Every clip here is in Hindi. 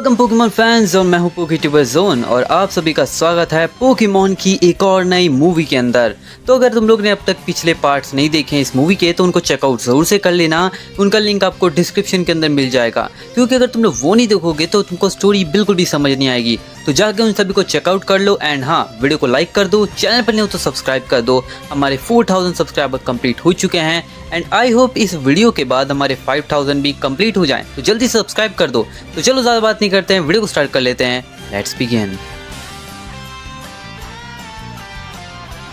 वेलकम पोकेमॉन फैंस और मैं हूं पोकेट्यूबर जोन और आप सभी का स्वागत है पोकेमॉन की एक और नई मूवी के अंदर। तो अगर तुम लोग ने अब तक पिछले पार्ट्स नहीं देखे इस मूवी के तो उनको चेकआउट ज़रूर से कर लेना। उनका लिंक आपको डिस्क्रिप्शन के अंदर मिल जाएगा, क्योंकि अगर तुम लोग वो नहीं देखोगे तो तुमको स्टोरी बिल्कुल भी समझ नहीं आएगी। तो जाके उन सभी को चेकआउट कर लो एंड हाँ, वीडियो को लाइक कर दो, चैनल पर नहीं हो तो सब्सक्राइब कर दो। हमारे 4000 सब्सक्राइबर कंप्लीट हो चुके हैं एंड आई होप इस वीडियो के बाद हमारे 5000 भी कंप्लीट हो जाएं, तो जल्दी से सब्सक्राइब कर दो। तो चलो ज़्यादा बात नहीं करते हैं, वीडियो को स्टार्ट कर लेते हैं। Let's begin.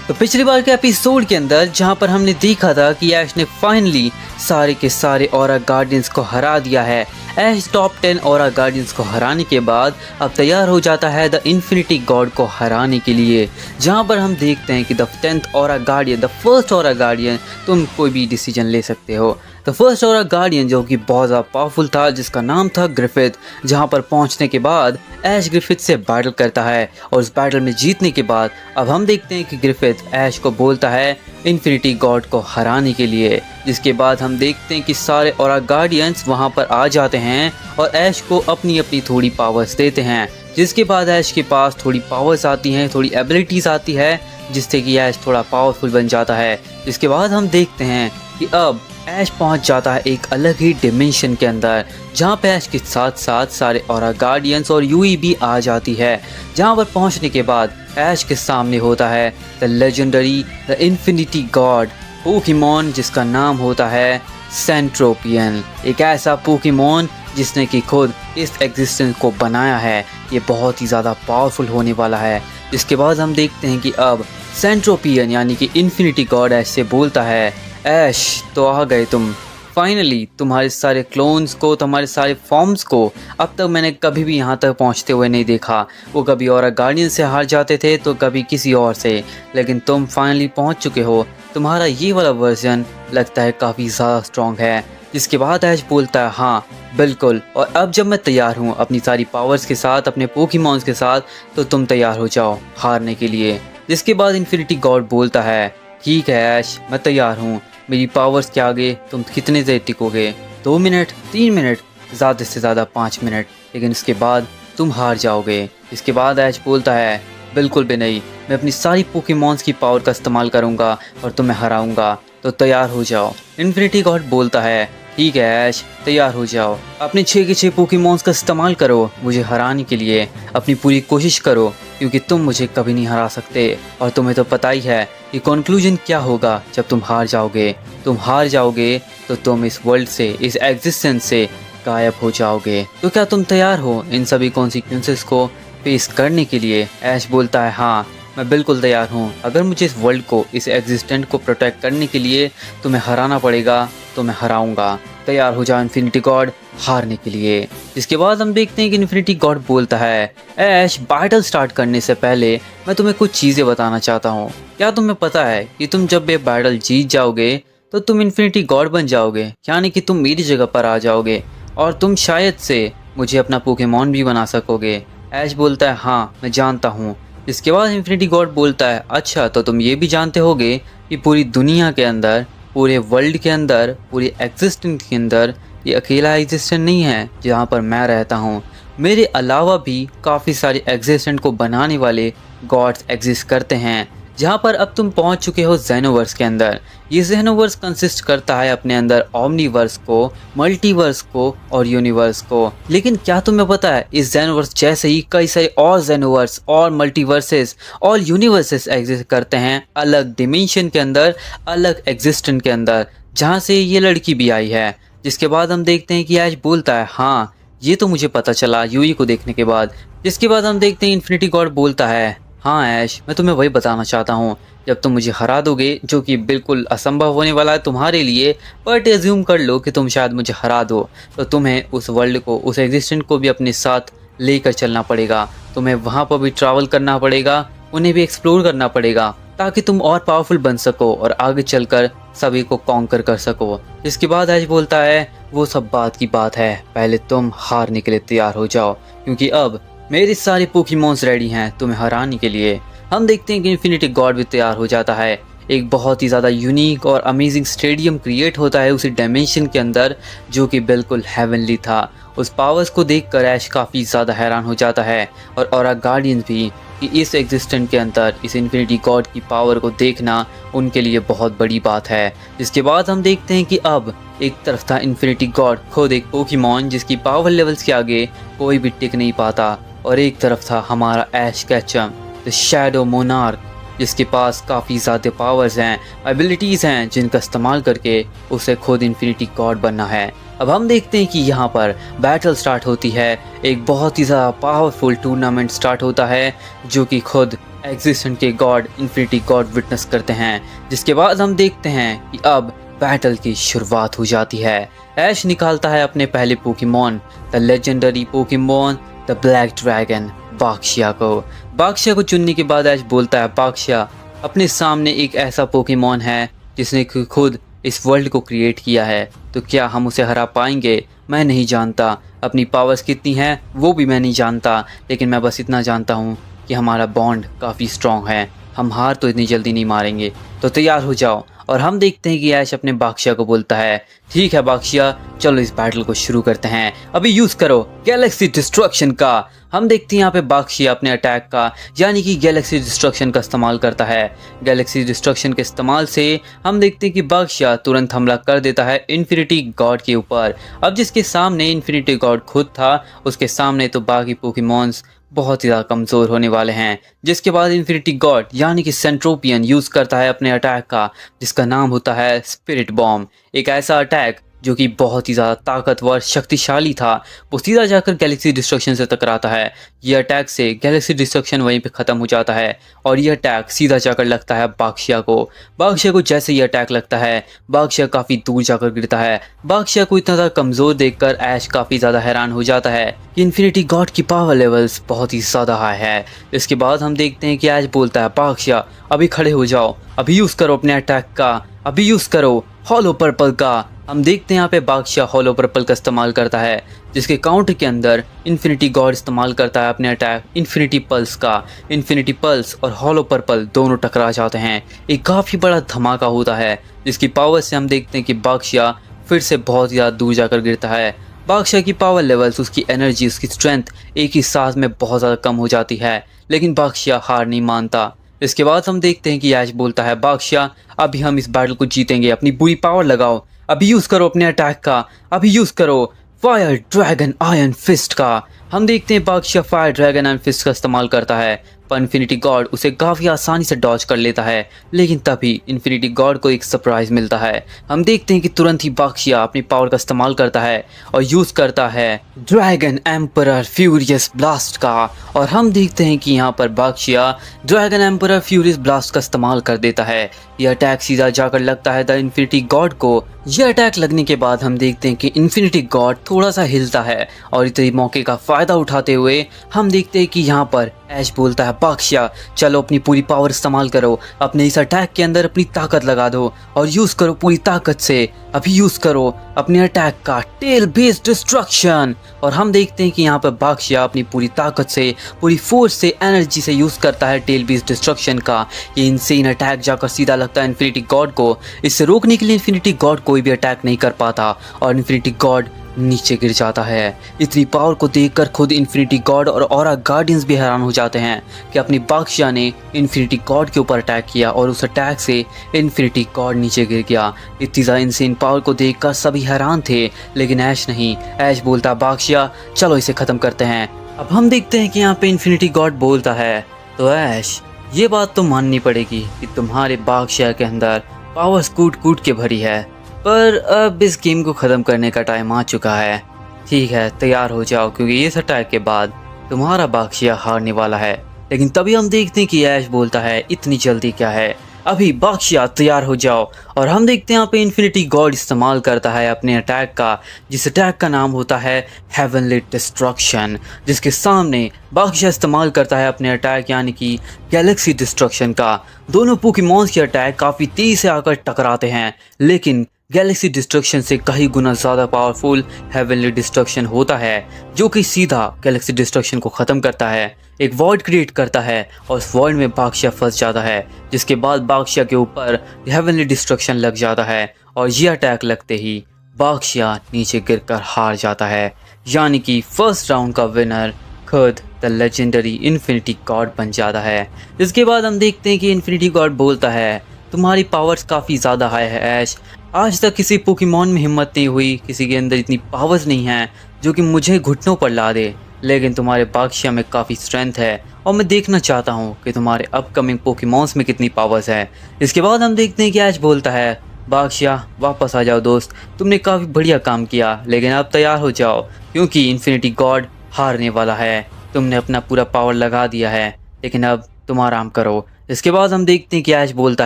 तो पिछली बार के एपिसोड के अंदर जहां पर हमने देखा था कि ऐश ने फाइनली सारे के सारे ऑरा गार्डियंस को हरा दिया है। ऐश टॉप 10 ऑरा गार्डियंस को हराने के बाद अब तैयार हो जाता है द इन्फिनिटी गॉड को हराने के लिए, जहां पर हम देखते हैं कि the 10th aura guardian, the first aura guardian, तुम कोई भी डिसीजन ले सकते हो। द फर्स्ट ऑरा गार्डियन जो कि बहुत ज़्यादा पावरफुल था, जिसका नाम था ग्रिफिथ, जहां पर पहुंचने के बाद ऐश ग्रिफिथ से बैटल करता है और उस बैटल में जीतने के बाद अब हम देखते हैं कि ग्रिफिथ ऐश को बोलता है इन्फिनिटी गॉड को हराने के लिए। जिसके बाद हम देखते हैं कि सारे ऑरा गार्डियंस वहां पर आ जाते हैं और ऐश को अपनी अपनी थोड़ी पावर्स देते हैं। जिसके बाद ऐश के पास थोड़ी पावर्स आती हैं, थोड़ी एबिलिटीज़ आती है, जिससे कि ऐश थोड़ा पावरफुल बन जाता है। जिसके बाद हम देखते हैं कि अब ऐश पहुंच जाता है एक अलग ही डिमेंशन के अंदर, जहां पे ऐश के साथ साथ सारे ऑरा गार्डियंस और यूई भी आ जाती है। जहां पर पहुंचने के बाद ऐश के सामने होता है the legendary the infinity God Pokemon, जिसका नाम होता है सेंट्रोपियन। एक ऐसा पोकेमॉन जिसने कि खुद इस एग्जिस्टेंस को बनाया है। ये बहुत ही ज़्यादा पावरफुल होने वाला है। जिसके बाद हम देखते हैं कि अब सेंट्रोपियन यानी कि इन्फिनिटी गॉड ऐश से बोलता है, ऐश तो आ गए तुम फाइनली। तुम्हारे सारे क्लोन्स को, तुम्हारे सारे फॉर्म्स को अब तक मैंने कभी भी यहाँ तक पहुँचते हुए नहीं देखा। वो कभी और गार्डियन से हार जाते थे तो कभी किसी और से, लेकिन तुम फाइनली पहुँच चुके हो। तुम्हारा ये वाला वर्जन लगता है काफ़ी ज़्यादा स्ट्रॉन्ग है। जिसके बाद ऐश बोलता है, हाँ बिल्कुल, और अब जब मैं तैयार हूँ अपनी सारी पावर्स के साथ, अपने पोकेमॉन्स के साथ, तो तुम तैयार हो जाओ हारने के लिए। जिसके बाद इन्फिनिटी गॉड बोलता है, ठीक है ऐश, मैं तैयार हूँ। मेरी पावर्स के आगे तुम कितने देर टिकोगे? 2 मिनट, 3 मिनट, ज़्यादा से ज़्यादा 5 मिनट, लेकिन इसके बाद तुम हार जाओगे। इसके बाद ऐश बोलता है, बिल्कुल भी नहीं, मैं अपनी सारी पोकेमॉन्स की पावर का इस्तेमाल करूँगा और तुम्हें हराऊँगा, तो तैयार हो जाओ। इन्फिनिटी गॉड बोलता है, ठीक है ऐश, तैयार हो जाओ। अपने 6 के 6 पोकेमॉन्स का इस्तेमाल करो मुझे हराने के लिए, अपनी पूरी कोशिश करो, क्योंकि तुम मुझे कभी नहीं हरा सकते। और तुम्हें तो पता ही है कि कंक्लूजन क्या होगा जब तुम हार जाओगे। तुम हार जाओगे तो तुम इस वर्ल्ड से, इस एग्जिस्टेंस से गायब हो जाओगे। तो क्या तुम तैयार हो इन सभी कॉन्सिक्वेंसेस को फेस करने के लिए? ऐश बोलता है, हाँ मैं बिल्कुल तैयार हूँ। अगर मुझे इस वर्ल्ड को, इस एग्जिस्टेंट को प्रोटेक्ट करने के लिए तुम्हें हराना पड़ेगा तो मैं हराऊंगा। तैयार हो जाओ इन्फिनिटी गॉड हारने के लिए। इसके बाद हम देखते हैं कि इन्फिनिटी गॉड बोलता है, ऐश बैटल स्टार्ट करने से पहले मैं तुम्हें कुछ चीज़ें बताना चाहता हूँ। क्या तुम्हें पता है कि तुम जब ये बैटल जीत जाओगे तो तुम इन्फिनिटी गॉड बन जाओगे, यानी कि तुम मेरी जगह पर आ जाओगे और तुम शायद से मुझे अपना पोकेमॉन भी बना सकोगे। ऐश बोलता है, हाँ मैं जानता हूँ। इसके बाद इन्फिनिटी गॉड बोलता है, अच्छा तो तुम ये भी जानते होगे कि पूरी दुनिया के अंदर, पूरे वर्ल्ड के अंदर, पूरी एग्जिस्टेंस के अंदर ये अकेला एग्जिस्टेंट नहीं है जहाँ पर मैं रहता हूँ। मेरे अलावा भी काफ़ी सारे एग्जिस्टेंट को बनाने वाले गॉड्स एग्जिस्ट करते हैं। जहाँ पर अब तुम पहुँच चुके हो ज़ेनोवर्स के अंदर। ये ज़ेनोवर्स कंसिस्ट करता है अपने अंदर ओमनीवर्स को, मल्टीवर्स को और यूनिवर्स को। लेकिन क्या तुम्हें पता है इस ज़ेनोवर्स जैसे ही कई सारे और ज़ेनोवर्स और मल्टीवर्सेस और यूनिवर्सेस एग्जिस्ट करते हैं अलग डिमेंशन के अंदर, अलग एग्जिस्टेंट के अंदर, जहाँ से ये लड़की भी आई है। जिसके बाद हम देखते हैं कि ऐश बोलता है, हाँ ये तो मुझे पता चला यूई को देखने के बाद। जिसके बाद हम देखते हैं इन्फिनिटी गॉड बोलता है, हाँ ऐश मैं तुम्हें वही बताना चाहता हूँ, जब तुम मुझे हरा दोगे, जो कि बिल्कुल असंभव होने वाला है तुम्हारे लिए, बट एज्यूम कर लो कि तुम शायद मुझे हरा दो, तो तुम्हें उस वर्ल्ड को, उस एग्जिस्टेंट को भी अपने साथ लेकर चलना पड़ेगा। तुम्हें वहाँ पर भी ट्रैवल करना पड़ेगा, उन्हें भी एक्सप्लोर करना पड़ेगा, ताकि तुम और पावरफुल बन सको और आगे चलकर सभी को कॉन्कर कर सको। इसके बाद ऐश बोलता है, वो सब बात की बात है, पहले तुम हारने के लिए तैयार हो जाओ, क्योंकि अब मेरे सारे पोकेमॉन्स रेडी हैं तुम्हें हराने के लिए। हम देखते हैं कि इन्फिनिटी गॉड भी तैयार हो जाता है। एक बहुत ही ज़्यादा यूनिक और अमेजिंग स्टेडियम क्रिएट होता है उसी डायमेंशन के अंदर, जो कि बिल्कुल हेवनली था। उस पावर्स को देखकर ऐश काफ़ी ज़्यादा हैरान हो जाता है और ऑरा गार्डियंस भी कि इस एग्जिस्टेंट के अंदर इस इन्फिनिटी गॉड की पावर को देखना उनके लिए बहुत बड़ी बात है। जिसके बाद हम देखते हैं कि अब एक तरफ था इन्फिनिटी गॉड खुद एक पोकेमॉन जिसकी पावर लेवल्स के आगे कोई भी टिक नहीं पाता, और एक तरफ था हमारा ऐश कैचम द शैडो मोनार्क जिसके पास काफ़ी ज़्यादा पावर्स हैं, एबिलिटीज़ हैं जिनका इस्तेमाल करके उसे खुद इन्फिनिटी गॉड बनना है। अब हम देखते हैं कि यहाँ पर बैटल स्टार्ट होती है, एक बहुत ही ज़्यादा पावरफुल टूर्नामेंट स्टार्ट होता है जो कि खुद एग्जिस्टेंट के गॉड इन्फिनिटी गॉड विटनेस करते हैं। जिसके बाद हम देखते हैं कि अब बैटल की शुरुआत हो जाती है। ऐश निकालता है अपने पहले Pokemon the legendary Pokemon the black dragon बाक्शिया को। बाक्शिया को चुनने के बाद ऐश बोलता है बाक्शिया अपने सामने एक ऐसा पोकेमॉन है जिसने खुद इस वर्ल्ड को क्रिएट किया है, तो क्या हम उसे हरा पाएंगे? मैं नहीं जानता, अपनी पावर्स कितनी हैं वो भी मैं नहीं जानता, लेकिन मैं बस इतना जानता हूँ कि हमारा बॉन्ड काफ़ी स्ट्रॉन्ग है, हम हार तो इतनी जल्दी नहीं मारेंगे, तो तैयार हो जाओ। और हम देखते हैं कि ऐश अपने बाक्शिया को बोलता है ठीक है बाक्शिया, चलो इस बैटल को शुरू करते हैं, अभी यूज़ करो गैलेक्सी डिस्ट्रक्शन का। हम देखते हैं यहाँ पे बाक्शिया अपने अटैक का यानी कि गैलेक्सी डिस्ट्रक्शन का इस्तेमाल करता है। गैलेक्सी डिस्ट्रक्शन के इस्तेमाल से हम देखते हैं कि बाक्शिया तुरंत हमला कर देता है इन्फिनिटी गॉड के ऊपर। अब जिसके सामने इन्फिनिटी गॉड खुद था उसके सामने तो बाकी पोकेमॉन्स बहुत ही ज़्यादा कमज़ोर होने वाले हैं। जिसके बाद इन्फिनिटी गॉड यानी कि सेंट्रोपियन यूज़ करता है अपने अटैक का जिसका नाम होता है स्पिरिट बॉम्ब, एक ऐसा अटैक जो कि बहुत ही ज़्यादा ताकतवर शक्तिशाली था। वो सीधा जाकर गैलेक्सी डिस्ट्रक्शन से टकराता है। ये अटैक से गैलेक्सी डिस्ट्रक्शन वहीं पे ख़त्म हो जाता है और ये अटैक सीधा जाकर लगता है बाक्शिया को। बाक्शिया को जैसे ये अटैक लगता है बाक्शिया काफ़ी दूर जाकर गिरता है। बाक्शिया को इतना ज़्यादा कमज़ोर देखकर ऐश काफ़ी ज़्यादा हैरान हो जाता है कि इन्फिनिटी गॉड की पावर लेवल्स बहुत ही ज़्यादा हाई है। इसके बाद हम देखते हैं कि ऐश बोलता है बाक्शिया अभी खड़े हो जाओ, अभी यूज़ करो अपने अटैक का, अभी यूज़ करो हॉलो पर्पल का। हम देखते हैं यहाँ पे बाक्शिया हॉलो पर्पल का इस्तेमाल करता है जिसके काउंटर के अंदर इन्फिनिटी गॉड इस्तेमाल करता है अपने अटैक इन्फिनिटी पल्स का। इन्फिनिटी पल्स और हॉलो पर्पल दोनों टकरा जाते हैं, एक काफ़ी बड़ा धमाका होता है जिसकी पावर से हम देखते हैं कि बाक्शिया फिर से बहुत ज़्यादा दूर जाकर गिरता है। बाक्शिया की पावर लेवल्स, उसकी एनर्जी, उसकी स्ट्रेंथ एक ही सांस में बहुत ज़्यादा कम हो जाती है, लेकिन बाक्शिया हार नहीं मानता। इसके बाद हम देखते हैं कि ऐश बोलता है बाक्शिया अभी हम इस बैटल को जीतेंगे, अपनी पूरी पावर लगाओ, अभी यूज़ करो अपने अटैक का, अभी यूज़ करो फायर ड्रैगन आयरन फिस्ट का। हम देखते हैं बाक्शिया फायर ड्रैगन आयरन फिस्ट का इस्तेमाल करता है पर इन्फिनिटी गॉड उसे काफ़ी आसानी से डॉज कर लेता है, लेकिन तभी इन्फिनिटी गॉड को एक सरप्राइज मिलता है। हम देखते हैं कि तुरंत ही बाक्शिया अपनी पावर का इस्तेमाल करता है और यूज़ करता है ड्रैगन एम्परर फ्यूरियस ब्लास्ट का। और हम देखते हैं कि यहाँ पर बाक्शिया ड्रैगन एम्परर फ्यूरियस ब्लास्ट का इस्तेमाल कर देता है। यह अटैक सीधा जाकर लगता है द इन्फिनिटी गॉड को। यह अटैक लगने के बाद हम देखते हैं कि इन्फिनिटी गॉड थोड़ा सा हिलता है और इतने मौके का फ़ायदा उठाते हुए हम देखते हैं कि यहाँ पर ऐश बोलता है बाक्शिया चलो अपनी पूरी पावर इस्तेमाल करो, अपने इस अटैक के अंदर अपनी ताकत लगा दो और यूज़ करो पूरी ताकत से, अभी यूज़ करो अपने अटैक का टेल बेस्ड डिस्ट्रक्शन। और हम देखते हैं कि यहाँ पर बाक्शिया अपनी पूरी ताकत से, पूरी फोर्स से, एनर्जी से यूज़ करता है टेल बेस्ड डिस्ट्रक्शन का। ये इनसेन अटैक जाकर सीधा लगता है इन्फिनिटी गॉड को। इससे रोकने के लिए इन्फिनिटी गॉड कोई भी अटैक नहीं कर पाता और इन्फिनिटी गॉड नीचे गिर जाता है। इतनी पावर को देखकर खुद इन्फिनिटी गॉड और ऑरा गार्डियंस भी हैरान हो जाते हैं कि अपनी बाक्शिया ने इन्फिनिटी गॉड के ऊपर अटैक किया और उस अटैक से इन्फिनिटी गॉड नीचे गिर गया। इतनी ज़्यादा इनसेन पावर को देखकर सभी हैरान थे, लेकिन ऐश नहीं। ऐश बोलता बाक्शिया चलो इसे ख़त्म करते हैं। अब हम देखते हैं कि यहाँ पे इन्फिनिटी गॉड बोलता है तो ऐश ये बात तो माननी पड़ेगी कि तुम्हारे बाक्शिया के अंदर पावर्स कूट कूट के भरी है, पर अब इस गेम को ख़त्म करने का टाइम आ चुका है। ठीक है तैयार हो जाओ क्योंकि इस अटैक के बाद तुम्हारा बाक्शिया हारने वाला है। लेकिन तभी हम देखते हैं कि ऐश बोलता है इतनी जल्दी क्या है, अभी बाक्शिया तैयार हो जाओ। और हम देखते हैं यहाँ पे इन्फिनिटी गॉड इस्तेमाल करता है अपने अटैक का, जिस अटैक का नाम होता है हेवनली डिस्ट्रक्शन, जिसके सामने बाक्शिया इस्तेमाल करता है अपने अटैक यानी कि गैलेक्सी डिस्ट्रक्शन का। दोनों पोकेमॉन्स के अटैक काफ़ी तेज से आकर टकराते हैं, लेकिन गैलेक्सी डिस्ट्रक्शन से कई गुना ज़्यादा पावरफुल हेवनली डिस्ट्रक्शन होता है जो कि सीधा गैलेक्सी डिस्ट्रक्शन को ख़त्म करता है। एक वॉइड क्रिएट करता है और उस वॉइड में बादशाह फंस जाता है, जिसके बाद बादशाह के ऊपर हेवनली डिस्ट्रक्शन लग जाता है और ये अटैक लगते ही बादशाह नीचे गिरकर हार जाता है। यानी कि फर्स्ट राउंड का विनर खुद द लेजेंडरी इन्फिनिटी गॉड बन जाता है। जिसके बाद हम देखते हैं कि इन्फिनिटी गॉड बोलता है तुम्हारी पावर्स काफ़ी ज़्यादा हाई है ऐश, आज तक किसी पोकेमॉन में हिम्मत नहीं हुई, किसी के अंदर इतनी पावर्स नहीं है जो कि मुझे घुटनों पर ला दे, लेकिन तुम्हारे बादशाह में काफ़ी स्ट्रेंथ है और मैं देखना चाहता हूँ कि तुम्हारे अपकमिंग पोकेमॉन्स में कितनी पावर्स है। इसके बाद हम देखते हैं कि ऐश बोलता है बादशाह वापस आ जाओ दोस्त, तुमने काफ़ी बढ़िया काम किया, लेकिन अब तैयार हो जाओ क्योंकि इन्फिनिटी गॉड हारने वाला है। तुमने अपना पूरा पावर लगा दिया है, लेकिन अब तुम आराम करो। इसके बाद हम देखते हैं कि ऐश बोलता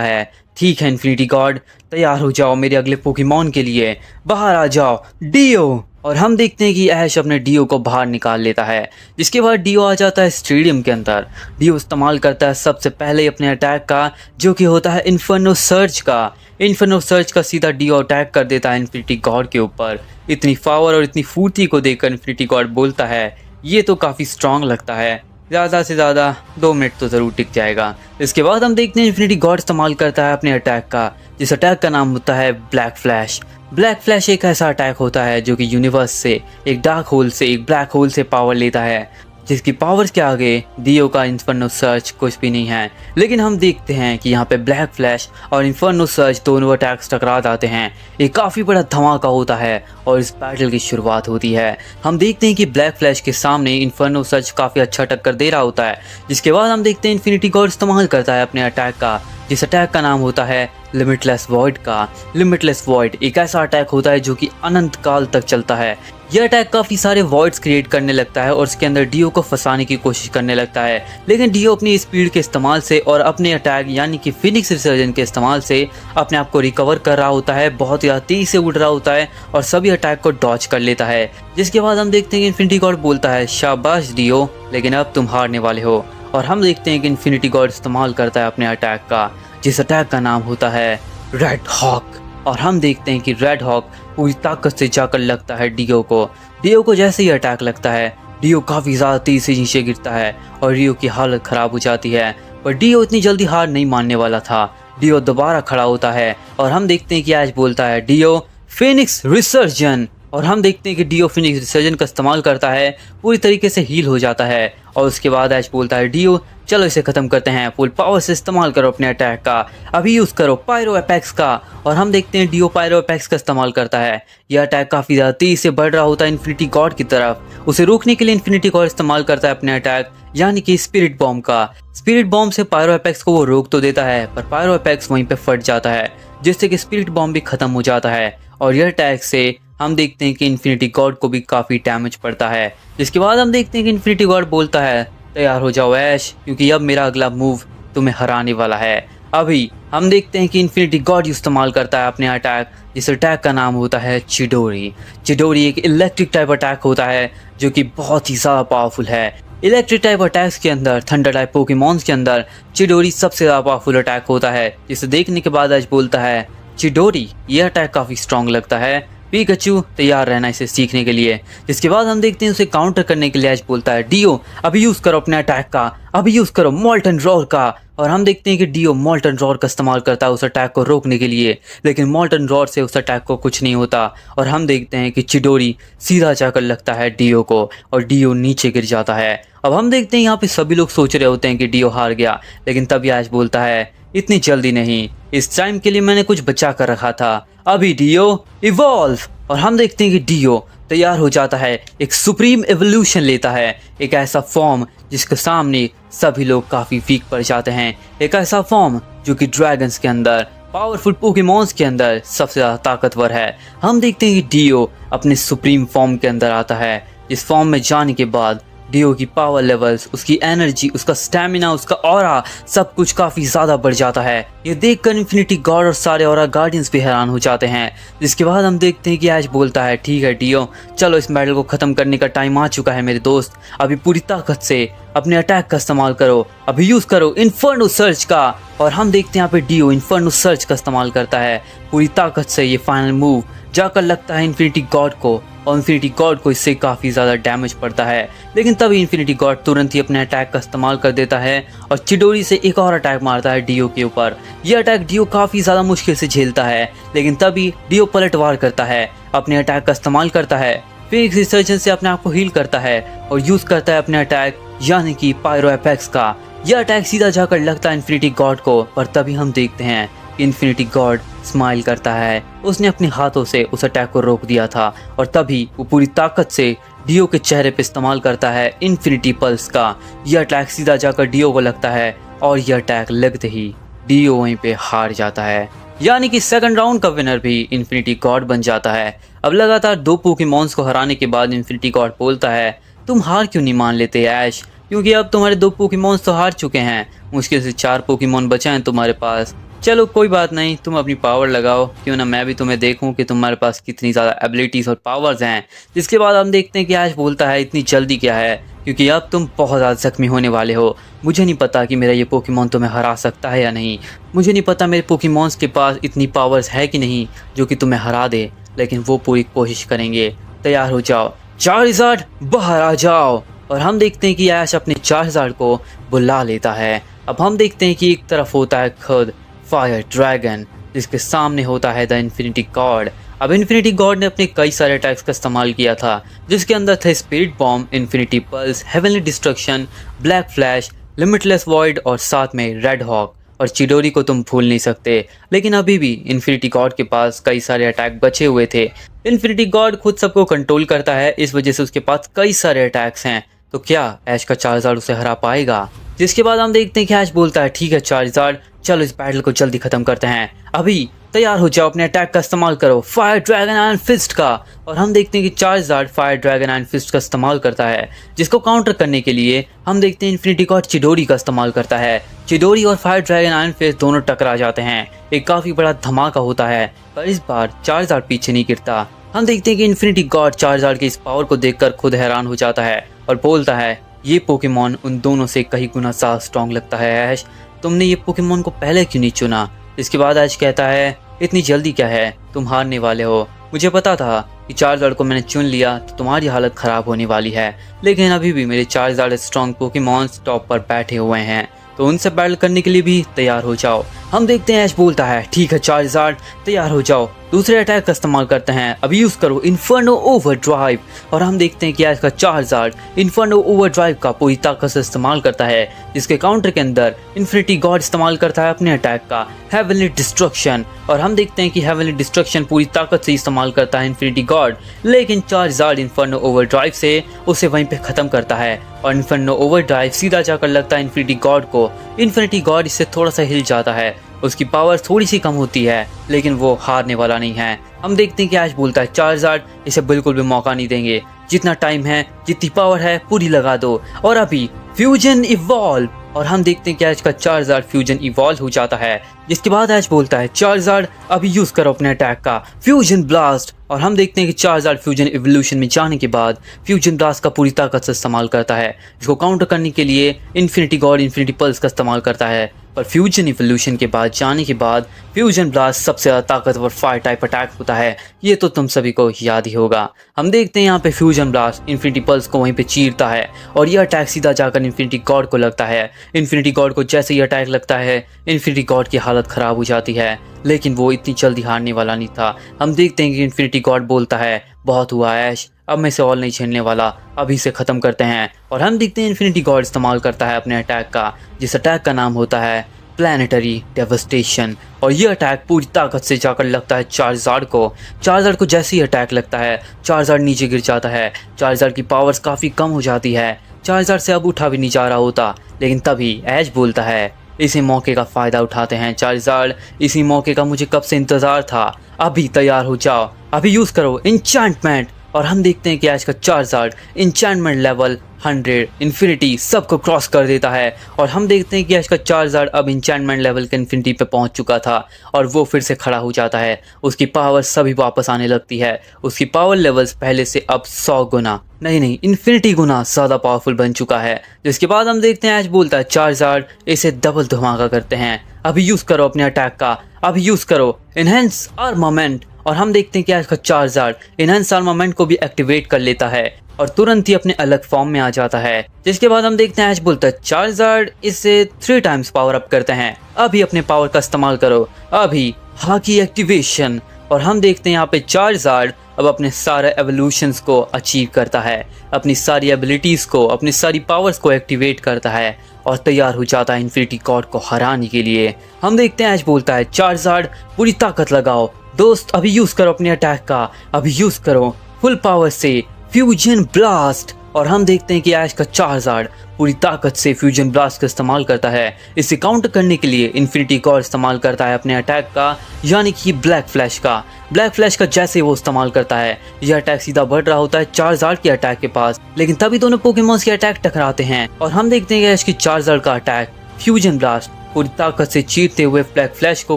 है ठीक है इन्फिनिटी गॉड, तैयार हो जाओ मेरे अगले पोकेमॉन के लिए, बाहर आ जाओ डियो। और हम देखते हैं कि ऐश अपने डियो को बाहर निकाल लेता है। जिसके बाद डियो आ जाता है स्टेडियम के अंदर। डियो इस्तेमाल करता है सबसे पहले अपने अटैक का, जो कि होता है इन्फर्नो सर्ज का। इन्फर्नो सर्ज का सीधा डियो अटैक कर देता है इन्फिनिटी गॉड के ऊपर। इतनी पावर और इतनी फुर्ती को देखकर इन्फिनिटी गॉड बोलता है ये तो काफ़ी स्ट्रांग लगता है, ज़्यादा से ज़्यादा 2 मिनट तो ज़रूर टिक जाएगा। इसके बाद हम देखते हैं इन्फिनिटी गॉड इस्तेमाल करता है अपने अटैक का, जिस अटैक का नाम होता है ब्लैक फ्लैश। ब्लैक फ्लैश एक ऐसा अटैक होता है जो कि यूनिवर्स से, एक डार्क होल से, एक ब्लैक होल से पावर लेता है, जिसकी पावर्स के आगे डियो का इन्फर्नो सर्च कुछ भी नहीं है। लेकिन हम देखते हैं कि यहाँ पे ब्लैक फ्लैश और इन्फर्नो सर्च दोनों अटैक्स टकरा जाते हैं। एक काफ़ी बड़ा धमाका होता है और इस बैटल की शुरुआत होती है। हम देखते हैं कि ब्लैक फ्लैश के सामने इन्फर्नो सर्च काफ़ी अच्छा टक्कर दे रहा होता है। जिसके बाद हम देखते हैं इन्फिनिटी गॉड इस्तेमाल करता है अपने अटैक का, जिस अटैक का नाम होता है लिमिटलेस वॉइड का। लिमिटलेस वॉइड एक ऐसा अटैक होता है जो कि अनंत काल तक चलता है। यह अटैक काफ़ी सारे वॉइड्स क्रिएट करने लगता है और उसके अंदर डियो को फंसाने की कोशिश करने लगता है। लेकिन डियो अपनी स्पीड के इस्तेमाल से और अपने अटैक यानी कि फिनिक्स रिसर्जन के इस्तेमाल से अपने आप को रिकवर कर रहा होता है, बहुत ज़्यादा तेज़ी से उड़ रहा होता है और सभी अटैक को डॉच कर लेता है। जिसके बाद हम देखते हैं कि इन्फिनिटी गॉड बोलता है शाबाश डियो, लेकिन अब तुम हारने वाले हो। और हम देखते हैं कि इन्फिनिटी गॉड इस्तेमाल करता है अपने अटैक का, जिस अटैक का नाम होता है रेड हॉक। और हम देखते हैं कि रेड हॉक पूरी ताकत से जाकर लगता है डियो को। डियो को जैसे ही अटैक लगता है, डियो काफ़ी ज़्यादा तेज़ी से नीचे गिरता है और डियो की हालत ख़राब हो जाती है। पर डियो इतनी जल्दी हार नहीं मानने वाला था। डियो दोबारा खड़ा होता है और हम देखते हैं कि ऐश बोलता है डियो फिनिक्स रिसर्जन। और हम देखते हैं कि डियो फिनिक्स रिसर्जन का इस्तेमाल करता है, पूरी तरीके से हील हो जाता है। और उसके बाद ऐश बोलता है डियो चलो इसे ख़त्म करते हैं, फुल पावर से इस्तेमाल करो अपने अटैक का, अभी यूज़ करो पायरो एपेक्स का। और हम देखते हैं डियो पायरो एपेक्स का इस्तेमाल करता है। यह अटैक काफ़ी ज़्यादा तेज़ी से बढ़ रहा होता है इन्फिनिटी गॉड की तरफ। उसे रोकने के लिए इन्फिनिटी गॉड इस्तेमाल करता है अपने अटैक यानी कि स्पिरिट बॉम्ब का। स्पिरिट बॉम्ब से पायरो एपेक्स को वो रोक तो देता है, पर पायरो एपेक्स वहीं पर फट जाता है, जिससे कि स्पिरिट बॉम्ब भी ख़त्म हो जाता है। और यह अटैक से हम देखते हैं कि इन्फिनिटी गॉड को भी काफ़ी डैमेज पड़ता है। जिसके बाद हम देखते हैं कि इन्फिनिटी गॉड बोलता है तैयार हो जाओ ऐश, क्योंकि अब मेरा अगला मूव तुम्हें हराने वाला है। अभी हम देखते हैं कि इन्फिनिटी गॉड इस्तेमाल करता है अपने अटैक, जिस अटैक का नाम होता है चिडोरी। चिडोरी एक इलेक्ट्रिक टाइप अटैक होता है जो कि बहुत ही ज़्यादा पावरफुल है। इलेक्ट्रिक टाइप अटैक्स के अंदर, थंडर टाइप पोकेमॉन्स के अंदर चिडोरी सबसे ज़्यादा पावरफुल अटैक होता है। जिसे देखने के बाद ऐश बोलता है चिडोरी यह अटैक काफ़ी स्ट्रॉन्ग लगता है, पिकाचू तैयार रहना इसे सीखने के लिए। जिसके बाद हम देखते हैं उसे काउंटर करने के लिए ऐश बोलता है डियो अभी यूज़ करो अपने अटैक का, अभी यूज़ करो मॉल्टन रॉर का। और हम देखते हैं कि डियो मॉल्टन रॉर का इस्तेमाल करता है उस अटैक को रोकने के लिए, लेकिन मॉल्टन रॉर से उस अटैक को कुछ नहीं होता। और हम देखते हैं कि चिडोरी सीधा जाकर लगता है डियो को और डियो नीचे गिर जाता है। अब हम देखते हैं यहाँ पे सभी लोग सोच रहे होते हैं कि डियो हार गया, लेकिन तभी ऐश बोलता है इतनी जल्दी नहीं, इस टाइम के लिए मैंने कुछ बचा कर रखा था, अभी डियो इवॉल्व। और हम देखते हैं कि डियो तैयार हो जाता है, एक सुप्रीम एवोल्यूशन लेता है, एक ऐसा फॉर्म जिसके सामने सभी लोग काफ़ी वीक पड़ जाते हैं, एक ऐसा फॉर्म जो कि ड्रैगन्स के अंदर, पावरफुल पोकेमॉन्स के अंदर सबसे ज़्यादा ताकतवर है। हम देखते हैं कि डियो अपने सुप्रीम फॉर्म के अंदर आता है। इस फॉर्म में जाने के बाद डियो की पावर लेवल्स, उसकी एनर्जी, उसका स्टैमिना, उसका ऑरा सब कुछ काफ़ी ज़्यादा बढ़ जाता है। ये देखकर इन्फिनिटी गॉड और सारे ऑरा गार्डियंस भी हैरान हो जाते हैं। जिसके बाद हम देखते हैं कि ऐश बोलता है ठीक है डियो चलो इस बैटल को ख़त्म करने का टाइम आ चुका है मेरे दोस्त, अभी पूरी ताकत से अपने अटैक का इस्तेमाल करो, अभी यूज करो इन्फर्नो सर्च का। और हम देखते हैं यहाँ पे डियो इन्फर्नो सर्च का इस्तेमाल करता है पूरी ताकत से। ये फाइनल मूव जाकर लगता है इन्फिनिटी गॉड को, और इन्फिनिटी गॉड को इससे काफ़ी ज़्यादा डैमेज पड़ता है। लेकिन तभी इन्फिनिटी गॉड तुरंत ही अपने अटैक का इस्तेमाल कर देता है और चिडोरी से एक और अटैक मारता है डियो के ऊपर। यह अटैक डियो काफ़ी ज़्यादा मुश्किल से झेलता है, लेकिन तभी डियो पलटवार करता है, अपने अटैक का इस्तेमाल करता है, फिनिक्स रिसर्जन से अपने आप को हील करता है और यूज़ करता है अपने अटैक यानी कि पायरो एपेक्स का। यह अटैक सीधा जाकर लगता है इन्फिनिटी गॉड को, पर तभी हम देखते हैं इन्फिनिटी गॉड स्माइल करता है। उसने अपने हाथों से उस अटैक को रोक दिया था और तभी वो पूरी ताकत से डियो के चेहरे पे इस्तेमाल करता है इन्फिनिटी पल्स का। यह अटैक सीधा जाकर डियो को लगता है और यह अटैक लगते ही डियो वहीं पे हार जाता है, यानी कि सेकंड राउंड का विनर भी इन्फिनिटी गॉड बन जाता है। अब लगातार 2 पोकेमॉन्स को हराने के बाद इन्फिनिटी गॉड बोलता है, तुम हार क्यों नहीं मान लेते ऐश, क्योंकि अब तुम्हारे 2 पोकेमॉन्स तो हार चुके हैं, मुश्किल से 4 पोकेमॉन बचे हैं तुम्हारे पास। चलो कोई बात नहीं, तुम अपनी पावर लगाओ, क्यों ना मैं भी तुम्हें देखूं कि तुम्हारे पास कितनी ज़्यादा एबिलिटीज़ और पावर्स हैं। जिसके बाद हम देखते हैं कि ऐश बोलता है, इतनी जल्दी क्या है, क्योंकि अब तुम बहुत ज़्यादा जख्मी होने वाले हो। मुझे नहीं पता कि मेरा ये पोकेमॉन तुम्हें हरा सकता है या नहीं, मुझे नहीं पता मेरे पोकेमॉन्स के पास इतनी पावर्स है कि नहीं जो कि तुम्हें हरा दे, लेकिन वो पूरी कोशिश करेंगे। तैयार हो जाओ, चार्जर्ड बाहर आ जाओ। और हम देखते हैं कि ऐश अपने चार्जर्ड को बुला लेता है। अब हम देखते हैं कि एक तरफ होता है खुद फायर ड्रैगन, जिसके सामने होता है द इन्फिनिटी गॉड। अब इन्फिनिटी गॉड ने अपने कई सारे अटैक्स का इस्तेमाल किया था, जिसके अंदर थे spirit bomb, infinity pulse, heavenly destruction, black flash, limitless void और साथ में रेड हॉक। और चिडोरी को तुम भूल नहीं सकते। लेकिन अभी भी इन्फिनिटी गॉड के पास कई सारे अटैक बचे हुए थे। इन्फिनिटी गॉड खुद सबको कंट्रोल करता है, इस वजह से उसके पास कई सारे अटैक्स हैं। तो क्या ऐश का चार्जर्ड उसे हरा पाएगा? जिसके बाद हम देखते हैं कि ऐश बोलता है, ठीक है चार्जर्ड, चलो इस बैटल को जल्दी खत्म करते हैं। अभी तैयार हो जाओ, अपने अटैक का इस्तेमाल करो, फायर ड्रैगन आयरन फिस्ट का। और हम देखते हैं कि charged fire dragon iron fist का इस्तेमाल करता है, जिसको काउंटर करने के लिए हम देखते हैं इन्फिनिटी गॉड चिडोरी का इस्तेमाल करता है। चिडोरी और फायर ड्रैगन आयरन फिस्ट दोनों टकरा जाते हैं, एक काफी बड़ा धमाका होता है, पर इस बार चार्जर्ड पीछे नहीं गिरता। हम देखते हैं कि इन्फिनिटी गॉड चार्जर्ड के इस पावर को देखकर खुद हैरान हो जाता है और बोलता है, ये पोकेमॉन उन दोनों से कहीं गुना ज़्यादा स्ट्रॉन्ग लगता है ऐश, तुमने ये पोकेमॉन को पहले क्यों नहीं चुना? इसके बाद ऐश कहता है, इतनी जल्दी क्या है, तुम हारने वाले हो। मुझे पता था कि चार्जर्ड को मैंने चुन लिया तो तुम्हारी हालत ख़राब होने वाली है, लेकिन अभी भी मेरे चार्जर्ड स्ट्रॉन्ग पोकेमॉन्स टॉप पर बैठे हुए हैं, तो उनसे बैटल करने के लिए भी तैयार हो जाओ। हम देखते हैं ऐश बोलता है, ठीक है चार्जर्ड, तैयार हो जाओ, दूसरे अटैक का इस्तेमाल करते हैं, अभी यूज करो इन्फर्नो ओवरड्राइव। और हम देखते हैं कि ऐश का चार्जर्ड इन्फर्नो ओवरड्राइव का पूरी ताकत से इस्तेमाल करता है, जिसके काउंटर के अंदर इन्फिनिटी गॉड इस्तेमाल करता है अपने अटैक का हेवनली डिस्ट्रक्शन। और हम देखते हैं कि हेवनली डिस्ट्रक्शन पूरी ताकत से इस्तेमाल करता है इन्फिनिटी गॉड, लेकिन चार्जर्ड इन्फर्नो ओवरड्राइव से उसे वहीं पे खत्म करता है और इन्फर्नो ओवरड्राइव सीधा जाकर लगता है इन्फिनिटी गॉड को। इन्फिनिटी गॉड इससे थोड़ा सा हिल जाता है, उसकी पावर थोड़ी सी कम होती है, लेकिन वो हारने वाला नहीं है। हम देखते हैं कि ऐश बोलता है, चार्जर्ड इसे बिल्कुल भी मौका नहीं देंगे, जितना टाइम है जितनी पावर है पूरी लगा दो। और अभी फ्यूजन इवॉल्व। और हम देखते हैं कि ऐश का चार्जर्ड फ्यूजन इवॉल्व हो जाता है, जिसके बाद ऐश बोलता है, चार्जर्ड अभी यूज करो अपने अटैक का फ्यूजन ब्लास्ट। और हम देखते हैं कि चार्जर्ड फ्यूजन इवोल्यूशन में जाने के बाद फ्यूजन ब्लास्ट का पूरी ताकत से इस्तेमाल करता है। इसको काउंटर करने के लिए इन्फिनिटी गॉड इन्फिनिटी पल्स का इस्तेमाल करता है, पर फ्यूजन इवोल्यूशन के बाद जाने के बाद फ्यूजन ब्लास्ट सबसे ज़्यादा ताकतवर फायर टाइप अटैक होता है, ये तो तुम सभी को याद ही होगा। हम देखते हैं यहाँ पे फ्यूजन ब्लास्ट इन्फिनिटी पल्स को वहीं पे चीरता है और यह अटैक सीधा जाकर इन्फिनिटी गॉड को लगता है। इन्फिनिटी गॉड को जैसे ही अटैक लगता है, इन्फिनिटी गॉड की हालत ख़राब हो जाती है, लेकिन वो इतनी जल्दी हारने वाला नहीं था। हम देखते हैं कि इन्फिनिटी गॉड बोलता है, बहुत हुआ ऐश, अब मैं इसे और नहीं झेलने वाला, अभी इसे ख़त्म करते हैं। और हम देखते हैं इन्फिनिटी गॉड इस्तेमाल करता है अपने अटैक का, जिस अटैक का नाम होता है प्लैनेटरी डेवस्टेशन। और यह अटैक पूरी ताकत से जाकर लगता है चार्जर्ड को। चार्जर्ड को जैसे ही अटैक लगता है, चार्जर्ड नीचे गिर जाता है, चार्जर्ड की पावर्स काफ़ी कम हो जाती है, चार्जर्ड से अब उठा भी नहीं जा रहा होता। लेकिन तभी ऐश बोलता है, इसी मौके का फ़ायदा उठाते हैं चार्जर्ड, इसी मौके का मुझे कब से इंतज़ार था, अभी तैयार हो जाओ, अभी यूज़ करो इंचैंटमेंट। और हम देखते हैं कि ऐश का चार्जर्ड इंचैंटमेंट लेवल 100, इन्फिनिटी सबको क्रॉस कर देता है और हम देखते हैं कि ऐश का चार्जार्ड अब इंचैंटमेंट लेवल के इन्फिनिटी पे पहुंच चुका था और वो फिर से खड़ा हो जाता है। उसकी पावर सभी वापस आने लगती है। उसकी पावर लेवल्स पहले से अब 100 गुना नहीं इन्फिनिटी गुना ज़्यादा पावरफुल बन चुका है। जिसके बाद हम देखते हैं ऐश बोलता है चार्जार्ड इसे डबल धमाका करते हैं, अभी यूज़ करो अपने अटैक का, अभी यूज़ करो इनहेंस आर्मामेंट। और हम देखते हैं कि ऐश का चार्जार्ड इनहेंस आर्मामेंट को भी एक्टिवेट कर लेता है और तुरंत ही अपने अलग फॉर्म में आ जाता है। जिसके बाद हम देखते हैं ऐश बोलता है चार्जार्ड इसे 3 टाइम्स पावर अप करते हैं, अभी अपने पावर का इस्तेमाल करो, अभी हाकी एक्टिवेशन। और हम देखते हैं यहाँ पे चार्जार्ड अब अपने सारे एवोल्यूशंस को अचीव करता है, अपनी सारी एबिलिटीज को, अपनी सारी पावर्स को एक्टिवेट करता है और तैयार हो जाता है इन्फिनिटी गॉड को हराने के लिए। हम देखते हैं ऐश बोलता है चार्जार्ड पूरी ताकत लगाओ दोस्त, अभी यूज करो अपने अटैक का, अभी यूज करो फुल पावर से फ्यूजन ब्लास्ट। और हम देखते हैं कि ऐश का चार्जार्ड पूरी ताकत से फ्यूजन ब्लास्ट का इस्तेमाल करता है। इसे काउंटर करने के लिए इन्फिनिटी गॉड इस्तेमाल करता है अपने अटैक का, यानी कि ब्लैक फ्लैश का। ब्लैक फ्लैश का जैसे वो इस्तेमाल करता है यह अटैक सीधा बढ़ रहा होता है चार्जार्ड के अटैक के पास, लेकिन तभी दोनों पोकेमॉन्स के अटैक टकराते हैं और हम देखते हैं कि ऐश की चार्जार्ड का अटैक फ्यूजन ब्लास्ट पूरी ताकत से चीरते हुए ब्लैक फ्लैश को